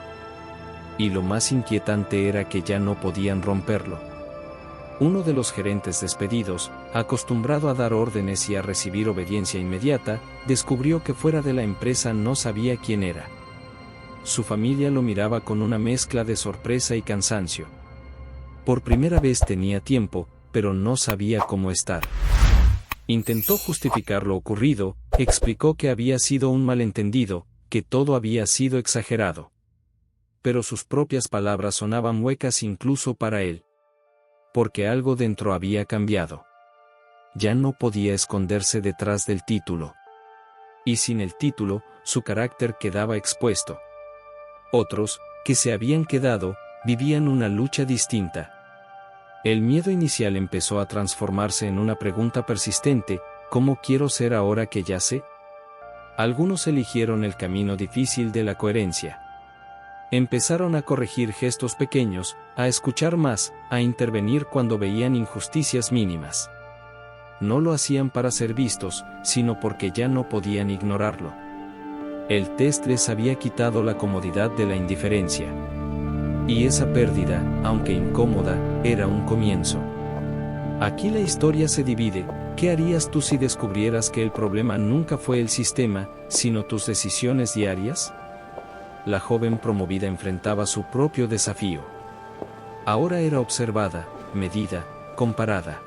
Y lo más inquietante era que ya no podían romperlo. Uno de los gerentes despedidos, acostumbrado a dar órdenes y a recibir obediencia inmediata, descubrió que fuera de la empresa no sabía quién era. Su familia lo miraba con una mezcla de sorpresa y cansancio. Por primera vez tenía tiempo, pero no sabía cómo estar. Intentó justificar lo ocurrido, explicó que había sido un malentendido, que todo había sido exagerado. Pero sus propias palabras sonaban huecas incluso para él. Porque algo dentro había cambiado. Ya no podía esconderse detrás del título. Y sin el título, su carácter quedaba expuesto. Otros, que se habían quedado, vivían una lucha distinta. El miedo inicial empezó a transformarse en una pregunta persistente: ¿cómo quiero ser ahora que ya sé? Algunos eligieron el camino difícil de la coherencia. Empezaron a corregir gestos pequeños, a escuchar más, a intervenir cuando veían injusticias mínimas. no lo hacían para ser vistos, sino porque ya no podían ignorarlo. El test les había quitado la comodidad de la indiferencia. Y esa pérdida, aunque incómoda, era un comienzo. Aquí la historia se divide. ¿Qué harías tú si descubrieras que el problema nunca fue el sistema, sino tus decisiones diarias? La joven promovida enfrentaba su propio desafío. Ahora era observada, medida, comparada.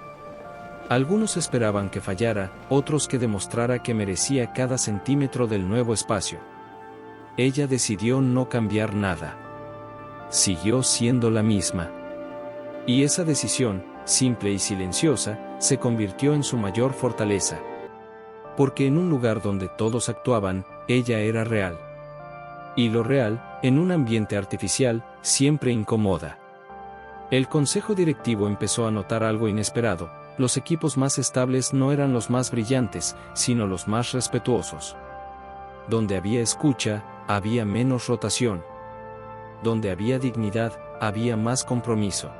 Algunos esperaban que fallara, otros que demostrara que merecía cada centímetro del nuevo espacio. Ella decidió no cambiar nada. Siguió siendo la misma. Y esa decisión, simple y silenciosa, se convirtió en su mayor fortaleza. Porque en un lugar donde todos actuaban, ella era real. Y lo real, en un ambiente artificial, siempre incomoda. El consejo directivo empezó a notar algo inesperado. Los equipos más estables no eran los más brillantes, sino los más respetuosos. Donde había escucha, había menos rotación. Donde había dignidad, había más compromiso.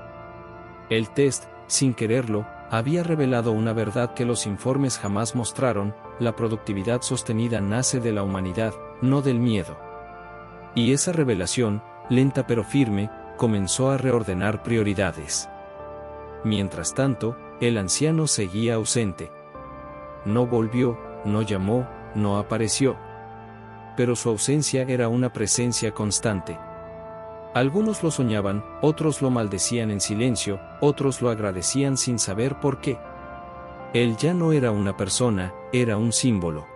El test, sin quererlo, había revelado una verdad que los informes jamás mostraron: la productividad sostenida nace de la humanidad, no del miedo. Y esa revelación, lenta pero firme, comenzó a reordenar prioridades. Mientras tanto, el anciano seguía ausente. No volvió, no llamó, no apareció. Pero su ausencia era una presencia constante. Algunos lo soñaban, otros lo maldecían en silencio, otros lo agradecían sin saber por qué. Él ya no era una persona, era un símbolo.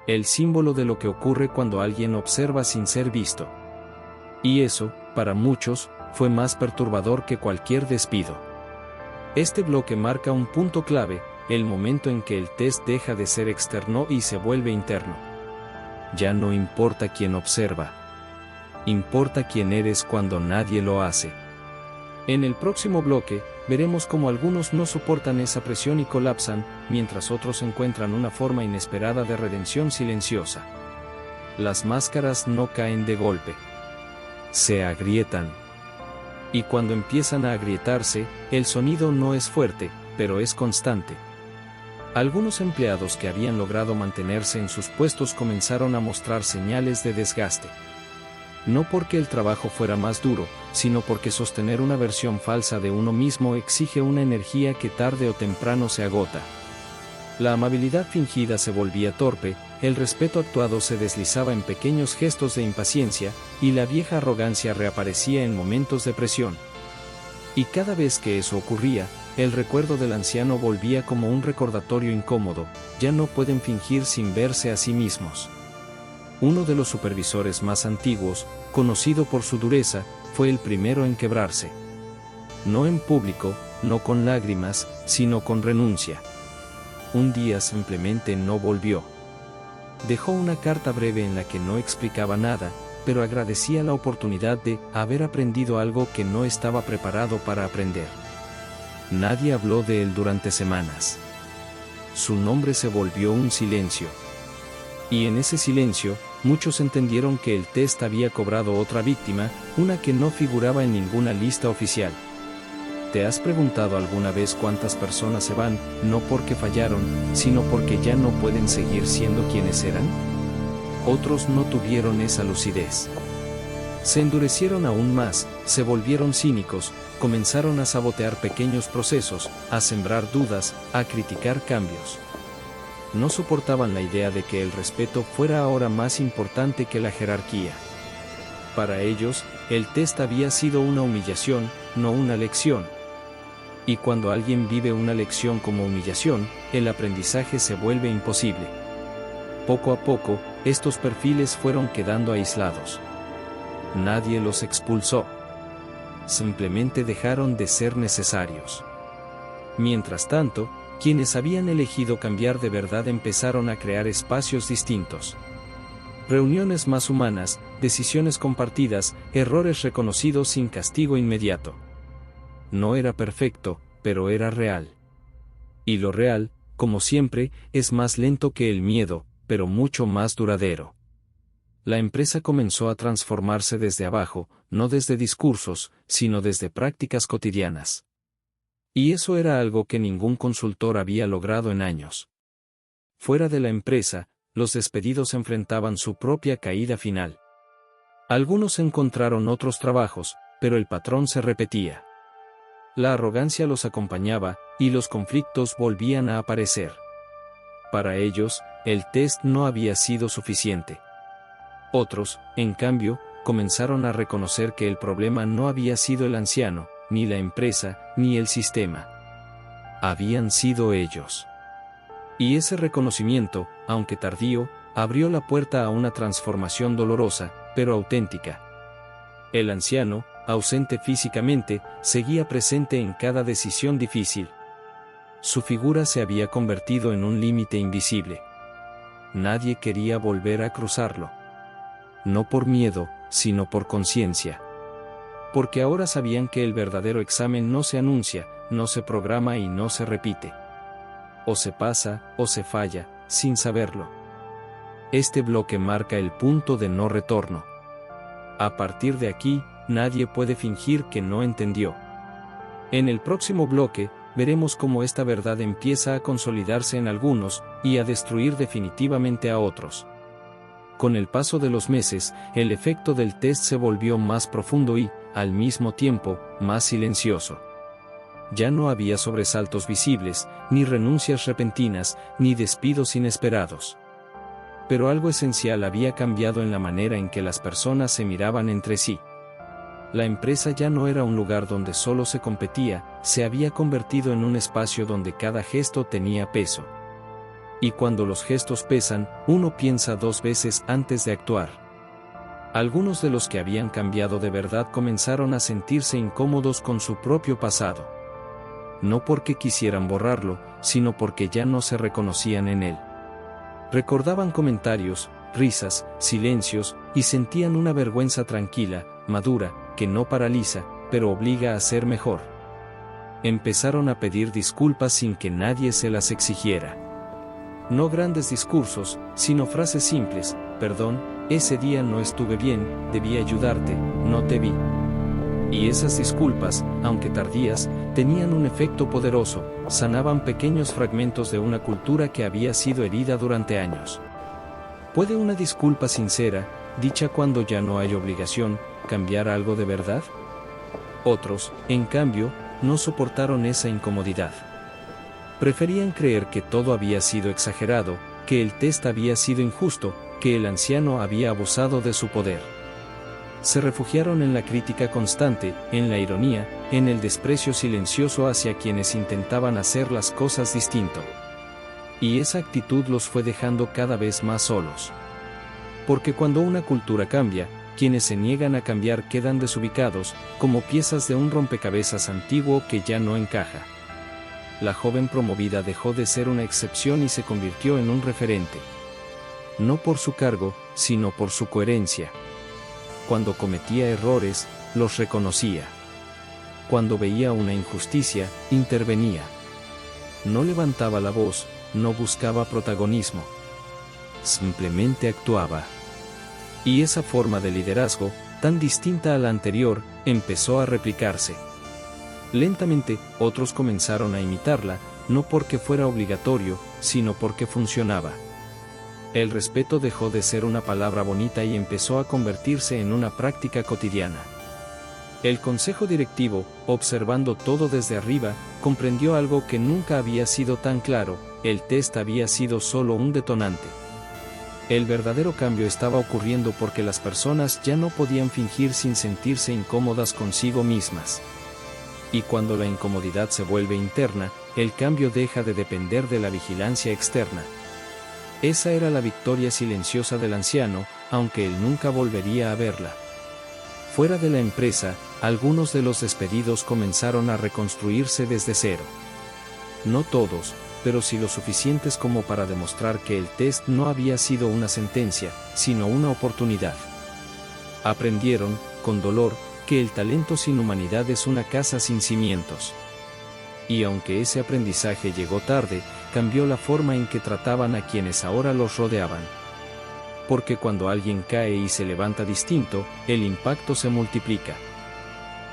El símbolo de lo que ocurre cuando alguien observa sin ser visto. Y eso, para muchos, fue más perturbador que cualquier despido. Este bloque marca un punto clave, el momento en que el test deja de ser externo y se vuelve interno. Ya no importa quién observa. Importa quién eres cuando nadie lo hace. En el próximo bloque, veremos cómo algunos no soportan esa presión y colapsan, mientras otros encuentran una forma inesperada de redención silenciosa. Las máscaras no caen de golpe. Se agrietan. Y cuando empiezan a agrietarse, el sonido no es fuerte, pero es constante. Algunos empleados que habían logrado mantenerse en sus puestos comenzaron a mostrar señales de desgaste. No porque el trabajo fuera más duro, sino porque sostener una versión falsa de uno mismo exige una energía que tarde o temprano se agota. La amabilidad fingida se volvía torpe, el respeto actuado se deslizaba en pequeños gestos de impaciencia, y la vieja arrogancia reaparecía en momentos de presión. Y cada vez que eso ocurría, el recuerdo del anciano volvía como un recordatorio incómodo: ya no pueden fingir sin verse a sí mismos. Uno de los supervisores más antiguos, conocido por su dureza, fue el primero en quebrarse. No en público, no con lágrimas, sino con renuncia. Un día simplemente no volvió. Dejó una carta breve en la que no explicaba nada, pero agradecía la oportunidad de haber aprendido algo que no estaba preparado para aprender. Nadie habló de él durante semanas. Su nombre se volvió un silencio. Y en ese silencio, muchos entendieron que el test había cobrado otra víctima, una que no figuraba en ninguna lista oficial. ¿Te has preguntado alguna vez cuántas personas se van, no porque fallaron, sino porque ya no pueden seguir siendo quienes eran? Otros no tuvieron esa lucidez. Se endurecieron aún más, se volvieron cínicos, comenzaron a sabotear pequeños procesos, a sembrar dudas, a criticar cambios. No soportaban la idea de que el respeto fuera ahora más importante que la jerarquía. Para ellos, el test había sido una humillación, no una lección. Y cuando alguien vive una lección como humillación, el aprendizaje se vuelve imposible. Poco a poco, estos perfiles fueron quedando aislados. Nadie los expulsó. Simplemente dejaron de ser necesarios. Mientras tanto, quienes habían elegido cambiar de verdad empezaron a crear espacios distintos. Reuniones más humanas, decisiones compartidas, errores reconocidos sin castigo inmediato. No era perfecto, pero era real. Y lo real, como siempre, es más lento que el miedo, pero mucho más duradero. La empresa comenzó a transformarse desde abajo, no desde discursos, sino desde prácticas cotidianas. Y eso era algo que ningún consultor había logrado en años. Fuera de la empresa, los despedidos enfrentaban su propia caída final. Algunos encontraron otros trabajos, pero el patrón se repetía. La arrogancia los acompañaba, y los conflictos volvían a aparecer. Para ellos, el test no había sido suficiente. Otros, en cambio, comenzaron a reconocer que el problema no había sido el anciano, ni la empresa, ni el sistema. Habían sido ellos. Y ese reconocimiento, aunque tardío, abrió la puerta a una transformación dolorosa, pero auténtica. El anciano, ausente físicamente, seguía presente en cada decisión difícil. Su figura se había convertido en un límite invisible. Nadie quería volver a cruzarlo. No por miedo, sino por conciencia. Porque ahora sabían que el verdadero examen no se anuncia, no se programa y no se repite. O se pasa, o se falla, sin saberlo. Este bloque marca el punto de no retorno. A partir de aquí, nadie puede fingir que no entendió. En el próximo bloque, veremos cómo esta verdad empieza a consolidarse en algunos, y a destruir definitivamente a otros. Con el paso de los meses, el efecto del test se volvió más profundo y, al mismo tiempo, más silencioso. Ya no había sobresaltos visibles, ni renuncias repentinas, ni despidos inesperados. Pero algo esencial había cambiado en la manera en que las personas se miraban entre sí. La empresa ya no era un lugar donde solo se competía, se había convertido en un espacio donde cada gesto tenía peso. Y cuando los gestos pesan, uno piensa dos veces antes de actuar. Algunos de los que habían cambiado de verdad comenzaron a sentirse incómodos con su propio pasado. No porque quisieran borrarlo, sino porque ya no se reconocían en él. Recordaban comentarios, risas, silencios, y sentían una vergüenza tranquila, madura, que no paraliza, pero obliga a ser mejor. Empezaron a pedir disculpas sin que nadie se las exigiera. No grandes discursos, sino frases simples: perdón, ese día no estuve bien, debí ayudarte, no te vi. Y esas disculpas, aunque tardías, tenían un efecto poderoso, sanaban pequeños fragmentos de una cultura que había sido herida durante años. ¿Puede una disculpa sincera, dicha cuando ya no hay obligación, cambiar algo de verdad? Otros, en cambio, no soportaron esa incomodidad. Preferían creer que todo había sido exagerado, que el test había sido injusto, que el anciano había abusado de su poder. Se refugiaron en la crítica constante, en la ironía, en el desprecio silencioso hacia quienes intentaban hacer las cosas distinto. Y esa actitud los fue dejando cada vez más solos. Porque cuando una cultura cambia, quienes se niegan a cambiar quedan desubicados, como piezas de un rompecabezas antiguo que ya no encaja. La joven promovida dejó de ser una excepción y se convirtió en un referente. No por su cargo, sino por su coherencia. Cuando cometía errores, los reconocía. Cuando veía una injusticia, intervenía. No levantaba la voz, no buscaba protagonismo. Simplemente actuaba. Y esa forma de liderazgo, tan distinta a la anterior, empezó a replicarse. Lentamente, otros comenzaron a imitarla, no porque fuera obligatorio, sino porque funcionaba. El respeto dejó de ser una palabra bonita y empezó a convertirse en una práctica cotidiana. El consejo directivo, observando todo desde arriba, comprendió algo que nunca había sido tan claro: el test había sido solo un detonante. El verdadero cambio estaba ocurriendo porque las personas ya no podían fingir sin sentirse incómodas consigo mismas. Y cuando la incomodidad se vuelve interna, el cambio deja de depender de la vigilancia externa. Esa era la victoria silenciosa del anciano, aunque él nunca volvería a verla. Fuera de la empresa, algunos de los despedidos comenzaron a reconstruirse desde cero. No todos, pero sí lo suficientes como para demostrar que el test no había sido una sentencia, sino una oportunidad. Aprendieron, con dolor, que el talento sin humanidad es una casa sin cimientos. Y aunque ese aprendizaje llegó tarde, cambió la forma en que trataban a quienes ahora los rodeaban. Porque cuando alguien cae y se levanta distinto, el impacto se multiplica.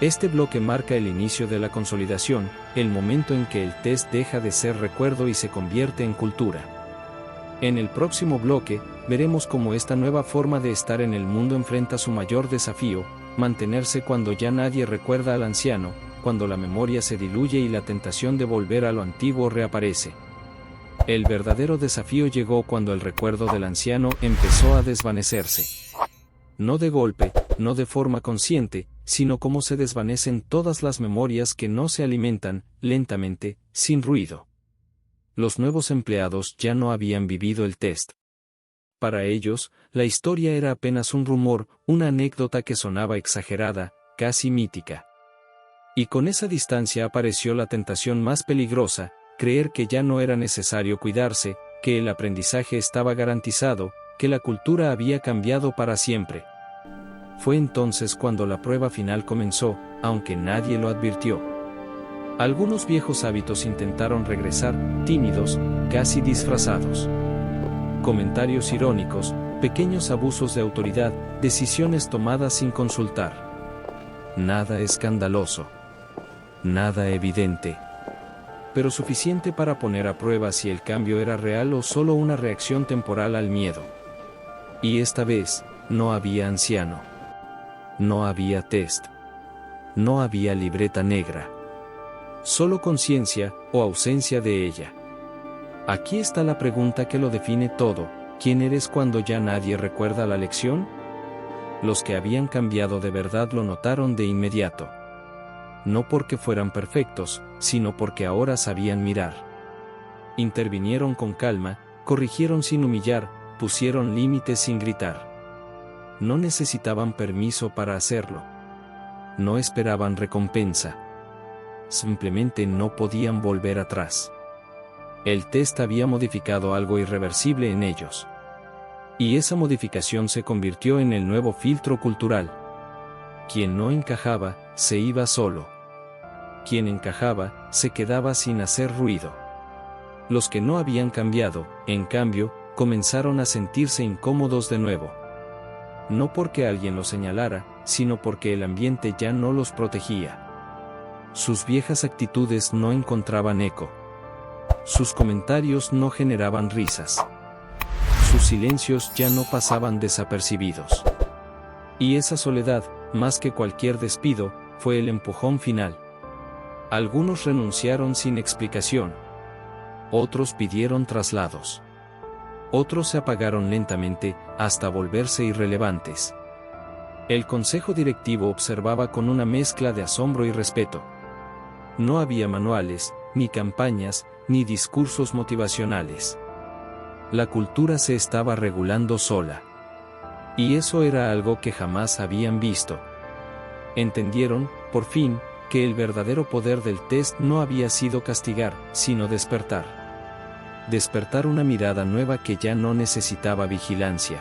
Este bloque marca el inicio de la consolidación, el momento en que el test deja de ser recuerdo y se convierte en cultura. En el próximo bloque, veremos cómo esta nueva forma de estar en el mundo enfrenta su mayor desafío, mantenerse cuando ya nadie recuerda al anciano, cuando la memoria se diluye y la tentación de volver a lo antiguo reaparece. El verdadero desafío llegó cuando el recuerdo del anciano empezó a desvanecerse. No de golpe, no de forma consciente, sino como se desvanecen todas las memorias que no se alimentan, lentamente, sin ruido. Los nuevos empleados ya no habían vivido el test. Para ellos, la historia era apenas un rumor, una anécdota que sonaba exagerada, casi mítica. Y con esa distancia apareció la tentación más peligrosa, creer que ya no era necesario cuidarse, que el aprendizaje estaba garantizado, que la cultura había cambiado para siempre. Fue entonces cuando la prueba final comenzó, aunque nadie lo advirtió. Algunos viejos hábitos intentaron regresar, tímidos, casi disfrazados. Comentarios irónicos, pequeños abusos de autoridad, decisiones tomadas sin consultar. Nada escandaloso. Nada evidente. Pero suficiente para poner a prueba si el cambio era real o solo una reacción temporal al miedo. Y esta vez, no había anciano. No había test. No había libreta negra. Solo conciencia, o ausencia de ella. Aquí está la pregunta que lo define todo: ¿quién eres cuando ya nadie recuerda la lección? Los que habían cambiado de verdad lo notaron de inmediato. No porque fueran perfectos, sino porque ahora sabían mirar. Intervinieron con calma, corrigieron sin humillar, pusieron límites sin gritar. No necesitaban permiso para hacerlo. No esperaban recompensa. Simplemente no podían volver atrás. El test había modificado algo irreversible en ellos. Y esa modificación se convirtió en el nuevo filtro cultural. Quien no encajaba, se iba solo. Quien encajaba, se quedaba sin hacer ruido. Los que no habían cambiado, en cambio, comenzaron a sentirse incómodos de nuevo. No porque alguien los señalara, sino porque el ambiente ya no los protegía. Sus viejas actitudes no encontraban eco. Sus comentarios no generaban risas. Sus silencios ya no pasaban desapercibidos. Y esa soledad, más que cualquier despido, fue el empujón final. Algunos renunciaron sin explicación. Otros pidieron traslados. Otros se apagaron lentamente, hasta volverse irrelevantes. El consejo directivo observaba con una mezcla de asombro y respeto. No había manuales, ni campañas, ni discursos motivacionales. La cultura se estaba regulando sola. Y eso era algo que jamás habían visto. Entendieron, por fin, que el verdadero poder del test no había sido castigar, sino despertar. Despertar una mirada nueva que ya no necesitaba vigilancia.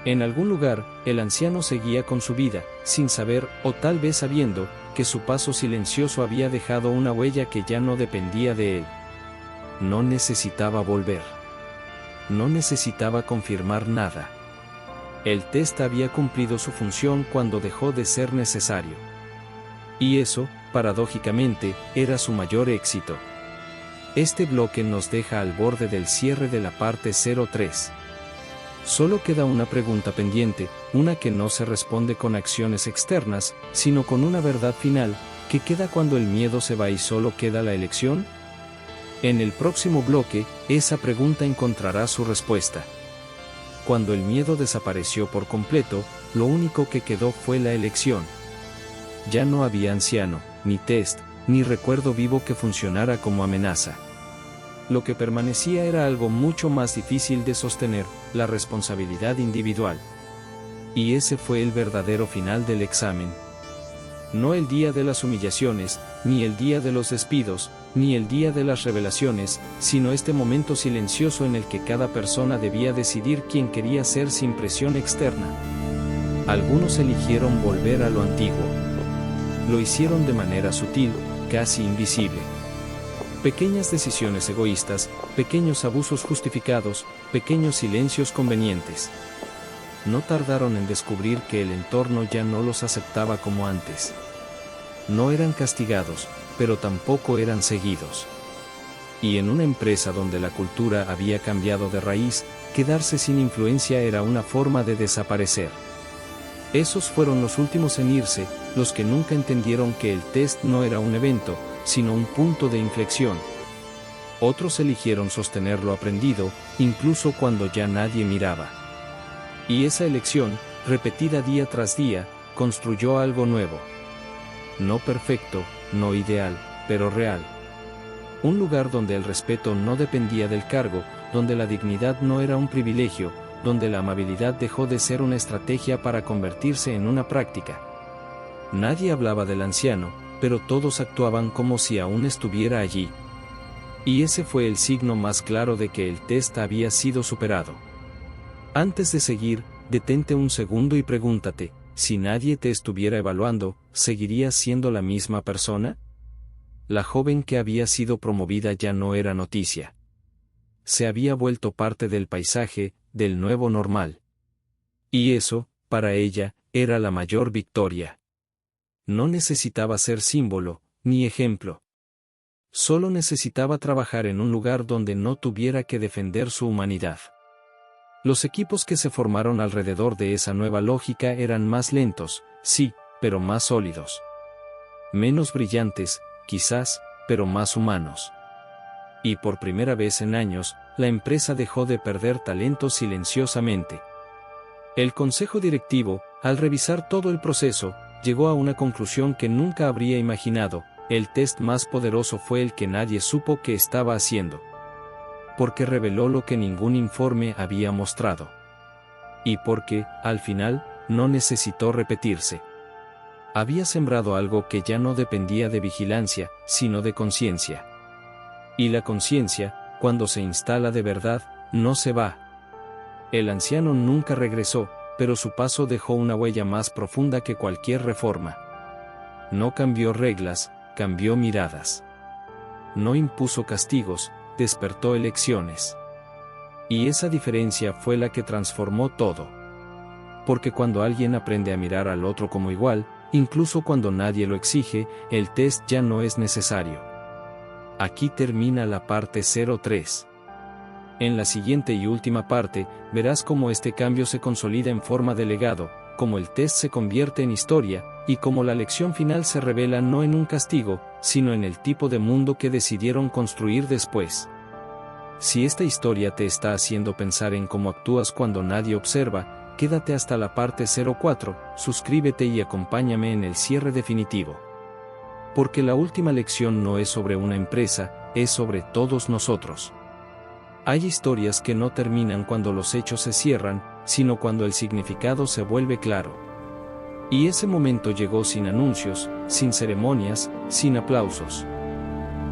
En algún lugar, el anciano seguía con su vida, sin saber, o tal vez sabiendo, que su paso silencioso había dejado una huella que ya no dependía de él. No necesitaba volver. No necesitaba confirmar nada. El test había cumplido su función cuando dejó de ser necesario. Y eso, paradójicamente, era su mayor éxito. Este bloque nos deja al borde del cierre de la parte 03. Solo queda una pregunta pendiente, una que no se responde con acciones externas, sino con una verdad final: ¿qué queda cuando el miedo se va y solo queda la elección? En el próximo bloque, esa pregunta encontrará su respuesta. Cuando el miedo desapareció por completo, lo único que quedó fue la elección. Ya no había anciano, ni test, ni recuerdo vivo que funcionara como amenaza. Lo que permanecía era algo mucho más difícil de sostener: la responsabilidad individual. Y ese fue el verdadero final del examen. No el día de las humillaciones, ni el día de los despidos, ni el día de las revelaciones, sino este momento silencioso en el que cada persona debía decidir quién quería ser sin presión externa. Algunos eligieron volver a lo antiguo. Lo hicieron de manera sutil, casi invisible. Pequeñas decisiones egoístas, pequeños abusos justificados, pequeños silencios convenientes. No tardaron en descubrir que el entorno ya no los aceptaba como antes. no eran castigados, pero tampoco eran seguidos. Y en una empresa donde la cultura había cambiado de raíz, quedarse sin influencia era una forma de desaparecer. Esos fueron los últimos en irse, los que nunca entendieron que el test no era un evento, sino un punto de inflexión. Otros eligieron sostener lo aprendido, incluso cuando ya nadie miraba. Y esa elección, repetida día tras día, construyó algo nuevo. No perfecto, no ideal, pero real. Un lugar donde el respeto no dependía del cargo, donde la dignidad no era un privilegio, donde la amabilidad dejó de ser una estrategia para convertirse en una práctica. Nadie hablaba del anciano, pero todos actuaban como si aún estuviera allí. Y ese fue el signo más claro de que el test había sido superado. Antes de seguir, detente un segundo y pregúntate, si nadie te estuviera evaluando, ¿seguirías siendo la misma persona? La joven que había sido promovida ya no era noticia. Se había vuelto parte del paisaje, del nuevo normal. Y eso, para ella, era la mayor victoria. No necesitaba ser símbolo, ni ejemplo. Solo necesitaba trabajar en un lugar donde no tuviera que defender su humanidad. Los equipos que se formaron alrededor de esa nueva lógica eran más lentos, sí, pero más sólidos. Menos brillantes, quizás, pero más humanos. Y por primera vez en años, la empresa dejó de perder talento silenciosamente. El consejo directivo, al revisar todo el proceso, llegó a una conclusión que nunca habría imaginado: el test más poderoso fue el que nadie supo que estaba haciendo. Porque reveló lo que ningún informe había mostrado. Y porque, al final, no necesitó repetirse. Había sembrado algo que ya no dependía de vigilancia, sino de conciencia. Y la conciencia, cuando se instala de verdad, no se va. El anciano nunca regresó, pero su paso dejó una huella más profunda que cualquier reforma. No cambió reglas, cambió miradas. No impuso castigos, despertó elecciones. Y esa diferencia fue la que transformó todo. Porque cuando alguien aprende a mirar al otro como igual, incluso cuando nadie lo exige, el test ya no es necesario. Aquí termina la parte 03. En la siguiente y última parte, verás cómo este cambio se consolida en forma de legado, cómo el test se convierte en historia, y cómo la lección final se revela no en un castigo, sino en el tipo de mundo que decidieron construir después. Si esta historia te está haciendo pensar en cómo actúas cuando nadie observa, quédate hasta la parte 04, suscríbete y acompáñame en el cierre definitivo. Porque la última lección no es sobre una empresa, es sobre todos nosotros. Hay historias que no terminan cuando los hechos se cierran, sino cuando el significado se vuelve claro. Y ese momento llegó sin anuncios, sin ceremonias, sin aplausos.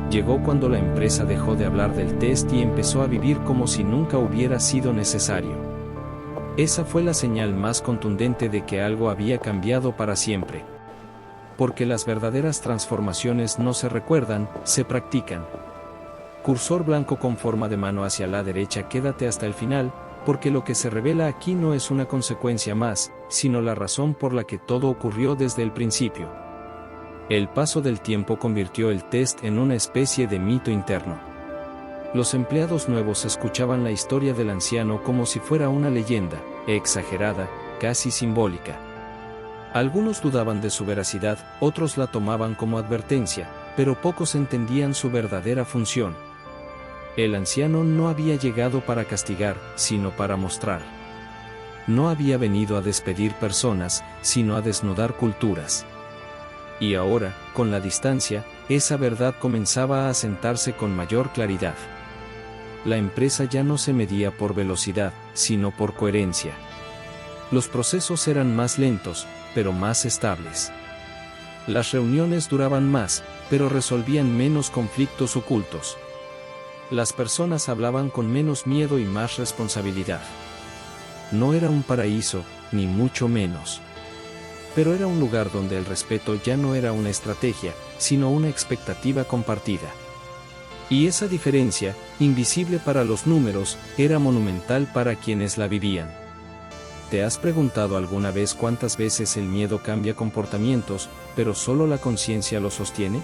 Llegó cuando la empresa dejó de hablar del test y empezó a vivir como si nunca hubiera sido necesario. Esa fue la señal más contundente de que algo había cambiado para siempre. Porque las verdaderas transformaciones no se recuerdan, se practican. Cursor blanco con forma de mano hacia la derecha, quédate hasta el final, porque lo que se revela aquí no es una consecuencia más, sino la razón por la que todo ocurrió desde el principio. El paso del tiempo convirtió el test en una especie de mito interno. Los empleados nuevos escuchaban la historia del anciano como si fuera una leyenda, exagerada, casi simbólica. Algunos dudaban de su veracidad, otros la tomaban como advertencia, pero pocos entendían su verdadera función. El anciano no había llegado para castigar, sino para mostrar. No había venido a despedir personas, sino a desnudar culturas. Y ahora, con la distancia, esa verdad comenzaba a asentarse con mayor claridad. La empresa ya no se medía por velocidad, sino por coherencia. Los procesos eran más lentos, pero más estables. Las reuniones duraban más, pero resolvían menos conflictos ocultos. Las personas hablaban con menos miedo y más responsabilidad. No era un paraíso, ni mucho menos. Pero era un lugar donde el respeto ya no era una estrategia, sino una expectativa compartida. Y esa diferencia, invisible para los números, era monumental para quienes la vivían. ¿Te has preguntado alguna vez cuántas veces el miedo cambia comportamientos, pero solo la conciencia lo sostiene?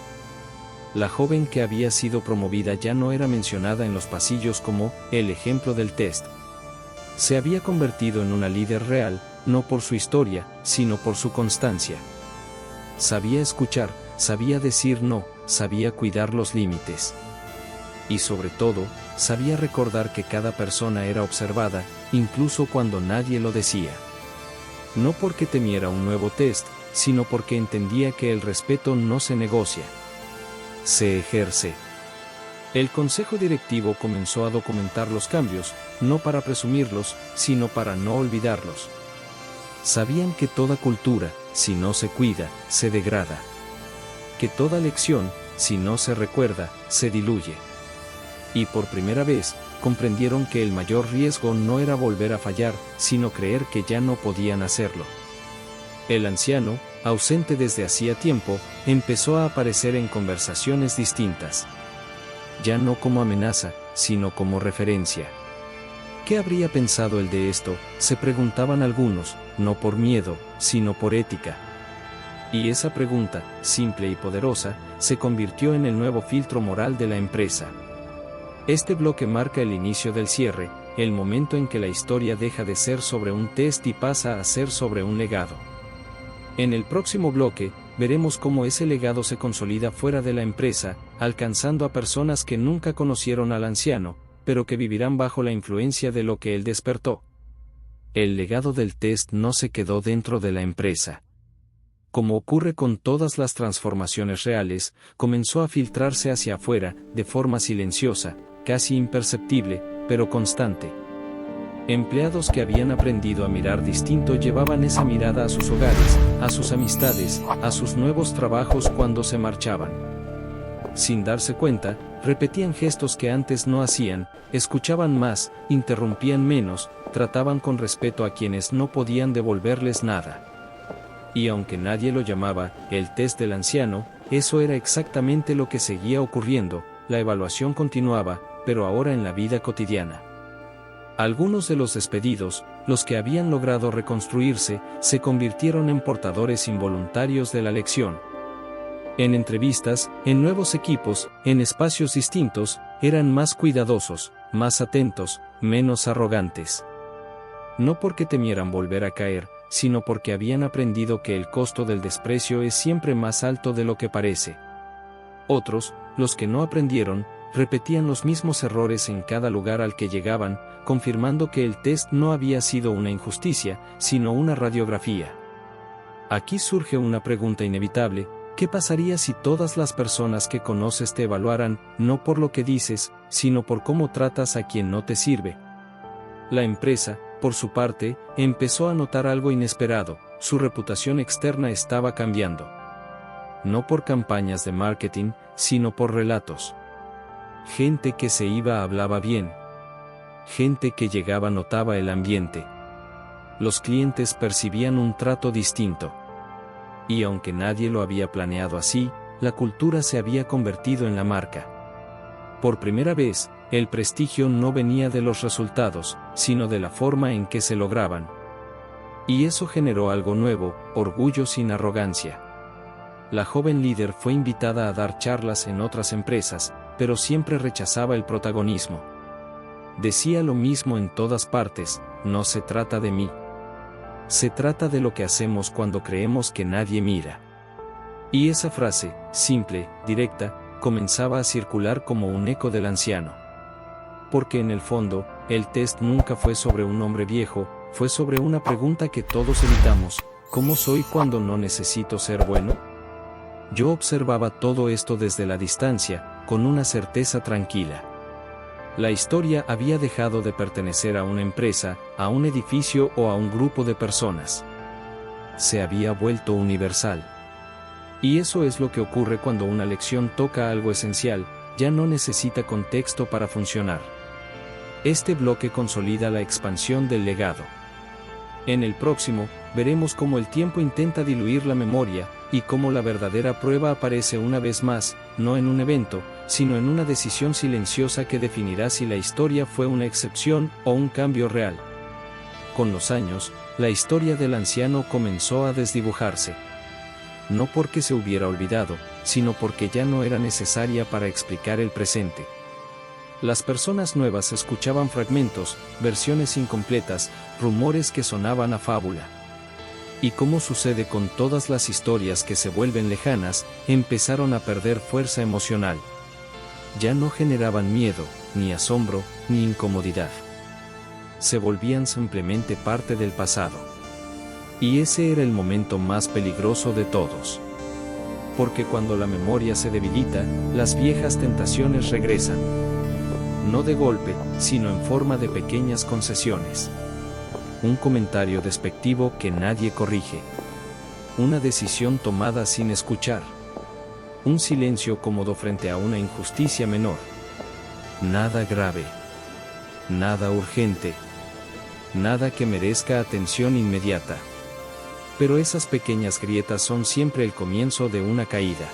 La joven que había sido promovida ya no era mencionada en los pasillos como el ejemplo del test. Se había convertido en una líder real, no por su historia, sino por su constancia. Sabía escuchar, sabía decir no, sabía cuidar los límites. Y sobre todo, sabía recordar que cada persona era observada, incluso cuando nadie lo decía. No porque temiera un nuevo test, sino porque entendía que el respeto no se negocia. Se ejerce. El consejo directivo comenzó a documentar los cambios, no para presumirlos, sino para no olvidarlos. Sabían que toda cultura, si no se cuida, se degrada. Que toda lección, si no se recuerda, se diluye. Y por primera vez, comprendieron que el mayor riesgo no era volver a fallar, sino creer que ya no podían hacerlo. El anciano, ausente desde hacía tiempo, empezó a aparecer en conversaciones distintas. Ya no como amenaza, sino como referencia. ¿Qué habría pensado él de esto?, se preguntaban algunos, no por miedo, sino por ética. Y esa pregunta, simple y poderosa, se convirtió en el nuevo filtro moral de la empresa. Este bloque marca el inicio del cierre, el momento en que la historia deja de ser sobre un test y pasa a ser sobre un legado. En el próximo bloque, veremos cómo ese legado se consolida fuera de la empresa, alcanzando a personas que nunca conocieron al anciano, pero que vivirán bajo la influencia de lo que él despertó. El legado del test no se quedó dentro de la empresa. Como ocurre con todas las transformaciones reales, comenzó a filtrarse hacia afuera, de forma silenciosa, casi imperceptible, pero constante. Empleados que habían aprendido a mirar distinto llevaban esa mirada a sus hogares, a sus amistades, a sus nuevos trabajos cuando se marchaban. Sin darse cuenta, repetían gestos que antes no hacían, escuchaban más, interrumpían menos, trataban con respeto a quienes no podían devolverles nada. Y aunque nadie lo llamaba el test del anciano, eso era exactamente lo que seguía ocurriendo, la evaluación continuaba, pero ahora en la vida cotidiana. Algunos de los despedidos, los que habían logrado reconstruirse, se convirtieron en portadores involuntarios de la lección. En entrevistas, en nuevos equipos, en espacios distintos, eran más cuidadosos, más atentos, menos arrogantes. No porque temieran volver a caer, sino porque habían aprendido que el costo del desprecio es siempre más alto de lo que parece. Otros, los que no aprendieron, repetían los mismos errores en cada lugar al que llegaban, confirmando que el test no había sido una injusticia, sino una radiografía. Aquí surge una pregunta inevitable: ¿qué pasaría si todas las personas que conoces te evaluaran, no por lo que dices, sino por cómo tratas a quien no te sirve? La empresa, por su parte, empezó a notar algo inesperado: su reputación externa estaba cambiando. No por campañas de marketing, sino por relatos. Gente que se iba hablaba bien. Gente que llegaba notaba el ambiente. Los clientes percibían un trato distinto. Y aunque nadie lo había planeado así, la cultura se había convertido en la marca. Por primera vez, el prestigio no venía de los resultados, sino de la forma en que se lograban. Y eso generó algo nuevo: orgullo sin arrogancia. La joven líder fue invitada a dar charlas en otras empresas, pero siempre rechazaba el protagonismo. Decía lo mismo en todas partes: no se trata de mí. Se trata de lo que hacemos cuando creemos que nadie mira. Y esa frase, simple, directa, comenzaba a circular como un eco del anciano. Porque en el fondo, el test nunca fue sobre un hombre viejo, fue sobre una pregunta que todos evitamos: ¿cómo soy cuando no necesito ser bueno? Yo observaba todo esto desde la distancia, con una certeza tranquila. La historia había dejado de pertenecer a una empresa, a un edificio o a un grupo de personas. Se había vuelto universal. Y eso es lo que ocurre cuando una lección toca algo esencial: ya no necesita contexto para funcionar. Este bloque consolida la expansión del legado. En el próximo, veremos cómo el tiempo intenta diluir la memoria, y cómo la verdadera prueba aparece una vez más, no en un evento, sino en una decisión silenciosa que definirá si la historia fue una excepción o un cambio real. Con los años, la historia del anciano comenzó a desdibujarse. No porque se hubiera olvidado, sino porque ya no era necesaria para explicar el presente. Las personas nuevas escuchaban fragmentos, versiones incompletas, rumores que sonaban a fábula. Y como sucede con todas las historias que se vuelven lejanas, empezaron a perder fuerza emocional. Ya no generaban miedo, ni asombro, ni incomodidad. Se volvían simplemente parte del pasado. Y ese era el momento más peligroso de todos. Porque cuando la memoria se debilita, las viejas tentaciones regresan. No de golpe, sino en forma de pequeñas concesiones. Un comentario despectivo que nadie corrige. Una decisión tomada sin escuchar. Un silencio cómodo frente a una injusticia menor. Nada grave. Nada urgente. Nada que merezca atención inmediata. Pero esas pequeñas grietas son siempre el comienzo de una caída.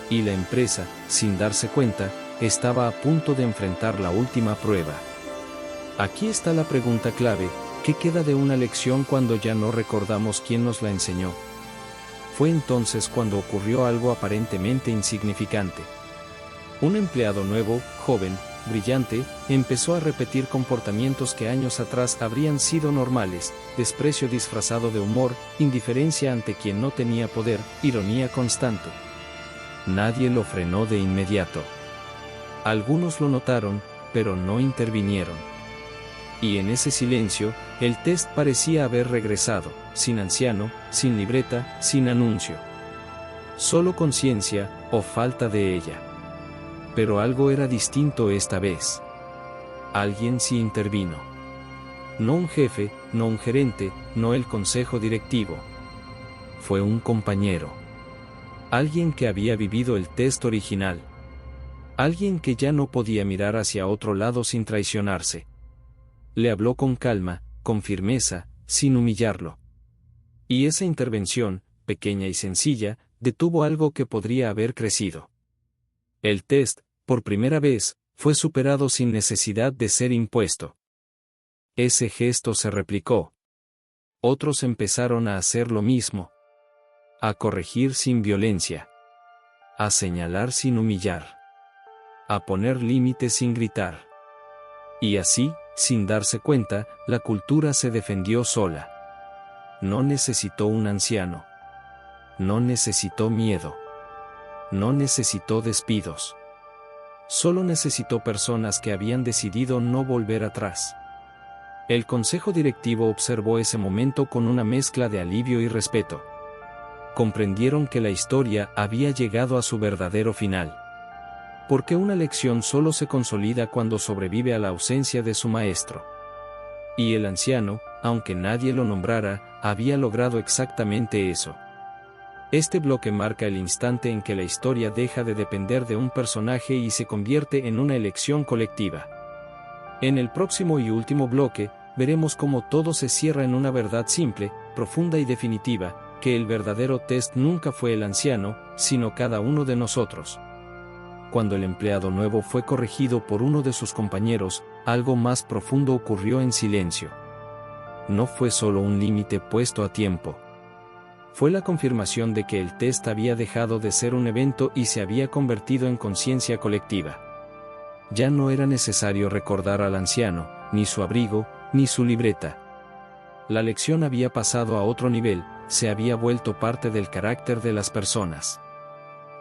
Y la empresa, sin darse cuenta, estaba a punto de enfrentar la última prueba. Aquí está la pregunta clave: ¿qué queda de una lección cuando ya no recordamos quién nos la enseñó? Fue entonces cuando ocurrió algo aparentemente insignificante. Un empleado nuevo, joven, brillante, empezó a repetir comportamientos que años atrás habrían sido normales: desprecio disfrazado de humor, indiferencia ante quien no tenía poder, ironía constante. Nadie lo frenó de inmediato. Algunos lo notaron, pero no intervinieron. Y en ese silencio, el test parecía haber regresado, sin anciano, sin libreta, sin anuncio. Solo conciencia, o falta de ella. Pero algo era distinto esta vez. Alguien sí intervino. No un jefe, no un gerente, no el consejo directivo. Fue un compañero. Alguien que había vivido el test original. Alguien que ya no podía mirar hacia otro lado sin traicionarse. Le habló con calma, con firmeza, sin humillarlo. Y esa intervención, pequeña y sencilla, detuvo algo que podría haber crecido. El test, por primera vez, fue superado sin necesidad de ser impuesto. Ese gesto se replicó. Otros empezaron a hacer lo mismo. A corregir sin violencia. A señalar sin humillar. A poner límites sin gritar. Y así, sin darse cuenta, la cultura se defendió sola. No necesitó un anciano. No necesitó miedo. No necesitó despidos. Solo necesitó personas que habían decidido no volver atrás. El consejo directivo observó ese momento con una mezcla de alivio y respeto. Comprendieron que la historia había llegado a su verdadero final. Porque una lección solo se consolida cuando sobrevive a la ausencia de su maestro. Y el anciano, aunque nadie lo nombrara, había logrado exactamente eso. Este bloque marca el instante en que la historia deja de depender de un personaje y se convierte en una elección colectiva. En el próximo y último bloque, veremos cómo todo se cierra en una verdad simple, profunda y definitiva, que el verdadero test nunca fue el anciano, sino cada uno de nosotros. Cuando el empleado nuevo fue corregido por uno de sus compañeros, algo más profundo ocurrió en silencio. No fue solo un límite puesto a tiempo. Fue la confirmación de que el test había dejado de ser un evento y se había convertido en conciencia colectiva. Ya no era necesario recordar al anciano, ni su abrigo, ni su libreta. La lección había pasado a otro nivel, se había vuelto parte del carácter de las personas.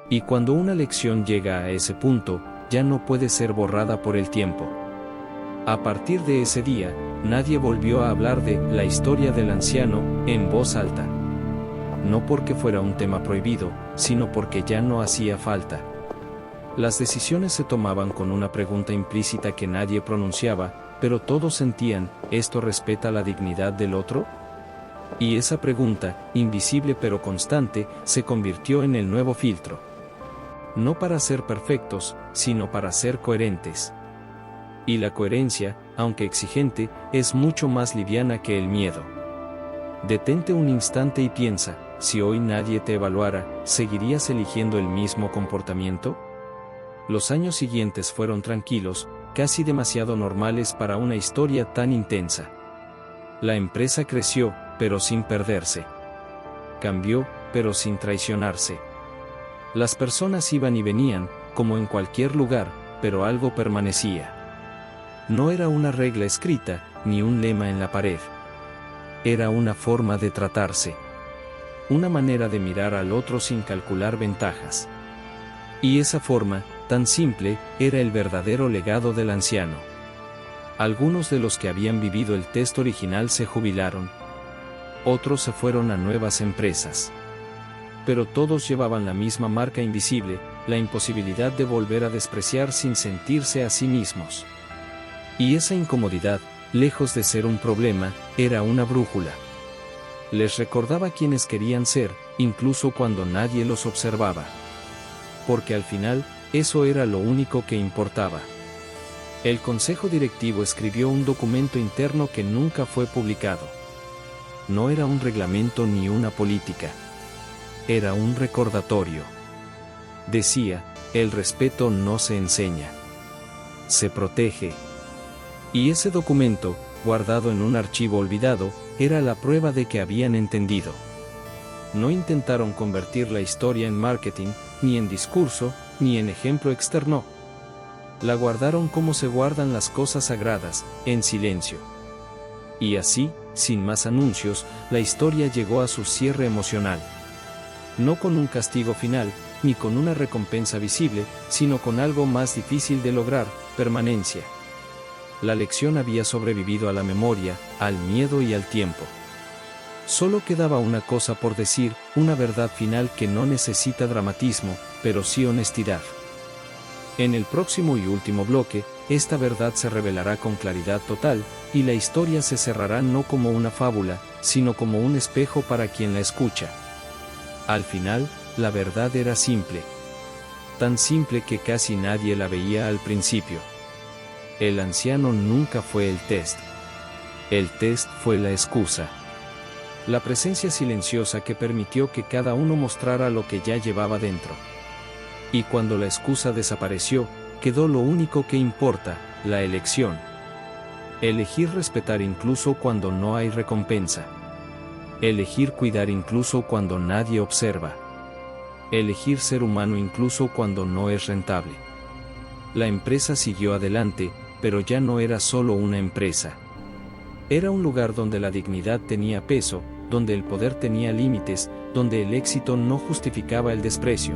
Y cuando una lección llega a ese punto, ya no puede ser borrada por el tiempo. A partir de ese día, nadie volvió a hablar de la historia del anciano en voz alta. No porque fuera un tema prohibido, sino porque ya no hacía falta. Las decisiones se tomaban con una pregunta implícita que nadie pronunciaba, pero todos sentían: ¿esto respeta la dignidad del otro? Y esa pregunta, invisible pero constante, se convirtió en el nuevo filtro. No para ser perfectos, sino para ser coherentes. Y la coherencia, aunque exigente, es mucho más liviana que el miedo. Detente un instante y piensa: si hoy nadie te evaluara, ¿seguirías eligiendo el mismo comportamiento? Los años siguientes fueron tranquilos, casi demasiado normales para una historia tan intensa. La empresa creció, pero sin perderse. Cambió, pero sin traicionarse. Las personas iban y venían, como en cualquier lugar, pero algo permanecía. No era una regla escrita, ni un lema en la pared. Era una forma de tratarse. Una manera de mirar al otro sin calcular ventajas. Y esa forma, tan simple, era el verdadero legado del anciano. Algunos de los que habían vivido el test original se jubilaron. Otros se fueron a nuevas empresas. Pero todos llevaban la misma marca invisible, la imposibilidad de volver a despreciar sin sentirse a sí mismos. Y esa incomodidad, lejos de ser un problema, era una brújula. Les recordaba quiénes querían ser, incluso cuando nadie los observaba. Porque al final, eso era lo único que importaba. El consejo directivo escribió un documento interno que nunca fue publicado. No era un reglamento ni una política. Era un recordatorio. Decía, el respeto no se enseña. Se protege. Y ese documento, guardado en un archivo olvidado, era la prueba de que habían entendido. No intentaron convertir la historia en marketing, ni en discurso, ni en ejemplo externo. La guardaron como se guardan las cosas sagradas, en silencio. Y así, sin más anuncios, la historia llegó a su cierre emocional. No con un castigo final, ni con una recompensa visible, sino con algo más difícil de lograr, permanencia. La lección había sobrevivido a la memoria, al miedo y al tiempo. Solo quedaba una cosa por decir, una verdad final que no necesita dramatismo, pero sí honestidad. En el próximo y último bloque, esta verdad se revelará con claridad total, y la historia se cerrará no como una fábula, sino como un espejo para quien la escucha. Al final, la verdad era simple. Tan simple que casi nadie la veía al principio. El anciano nunca fue el test. El test fue la excusa. La presencia silenciosa que permitió que cada uno mostrara lo que ya llevaba dentro. Y cuando la excusa desapareció, quedó lo único que importa, la elección. Elegir respetar incluso cuando no hay recompensa. Elegir cuidar incluso cuando nadie observa. Elegir ser humano incluso cuando no es rentable. La empresa siguió adelante, pero ya no era solo una empresa. Era un lugar donde la dignidad tenía peso, donde el poder tenía límites, donde el éxito no justificaba el desprecio.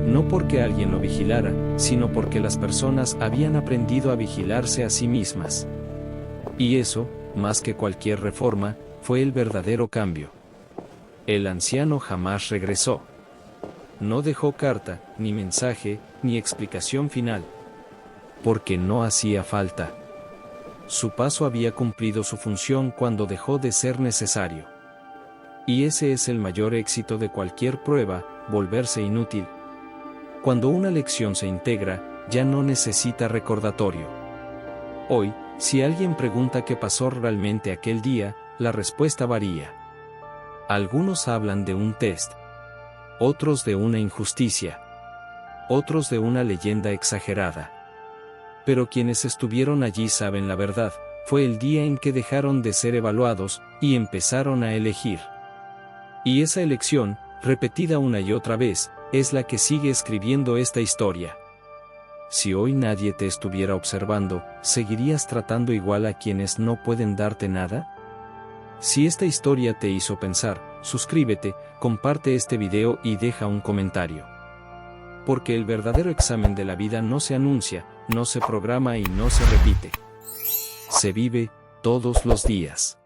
No porque alguien lo vigilara, sino porque las personas habían aprendido a vigilarse a sí mismas. Y eso, más que cualquier reforma, fue el verdadero cambio. El anciano jamás regresó. No dejó carta, ni mensaje, ni explicación final. Porque no hacía falta. Su paso había cumplido su función cuando dejó de ser necesario. Y ese es el mayor éxito de cualquier prueba, volverse inútil. Cuando una lección se integra, ya no necesita recordatorio. Hoy, si alguien pregunta qué pasó realmente aquel día, la respuesta varía. Algunos hablan de un test. Otros de una injusticia. Otros de una leyenda exagerada. Pero quienes estuvieron allí saben la verdad, fue el día en que dejaron de ser evaluados, y empezaron a elegir. Y esa elección, repetida una y otra vez, es la que sigue escribiendo esta historia. Si hoy nadie te estuviera observando, ¿seguirías tratando igual a quienes no pueden darte nada? Si esta historia te hizo pensar, suscríbete, comparte este video y deja un comentario. Porque el verdadero examen de la vida no se anuncia, no se programa y no se repite. Se vive, todos los días.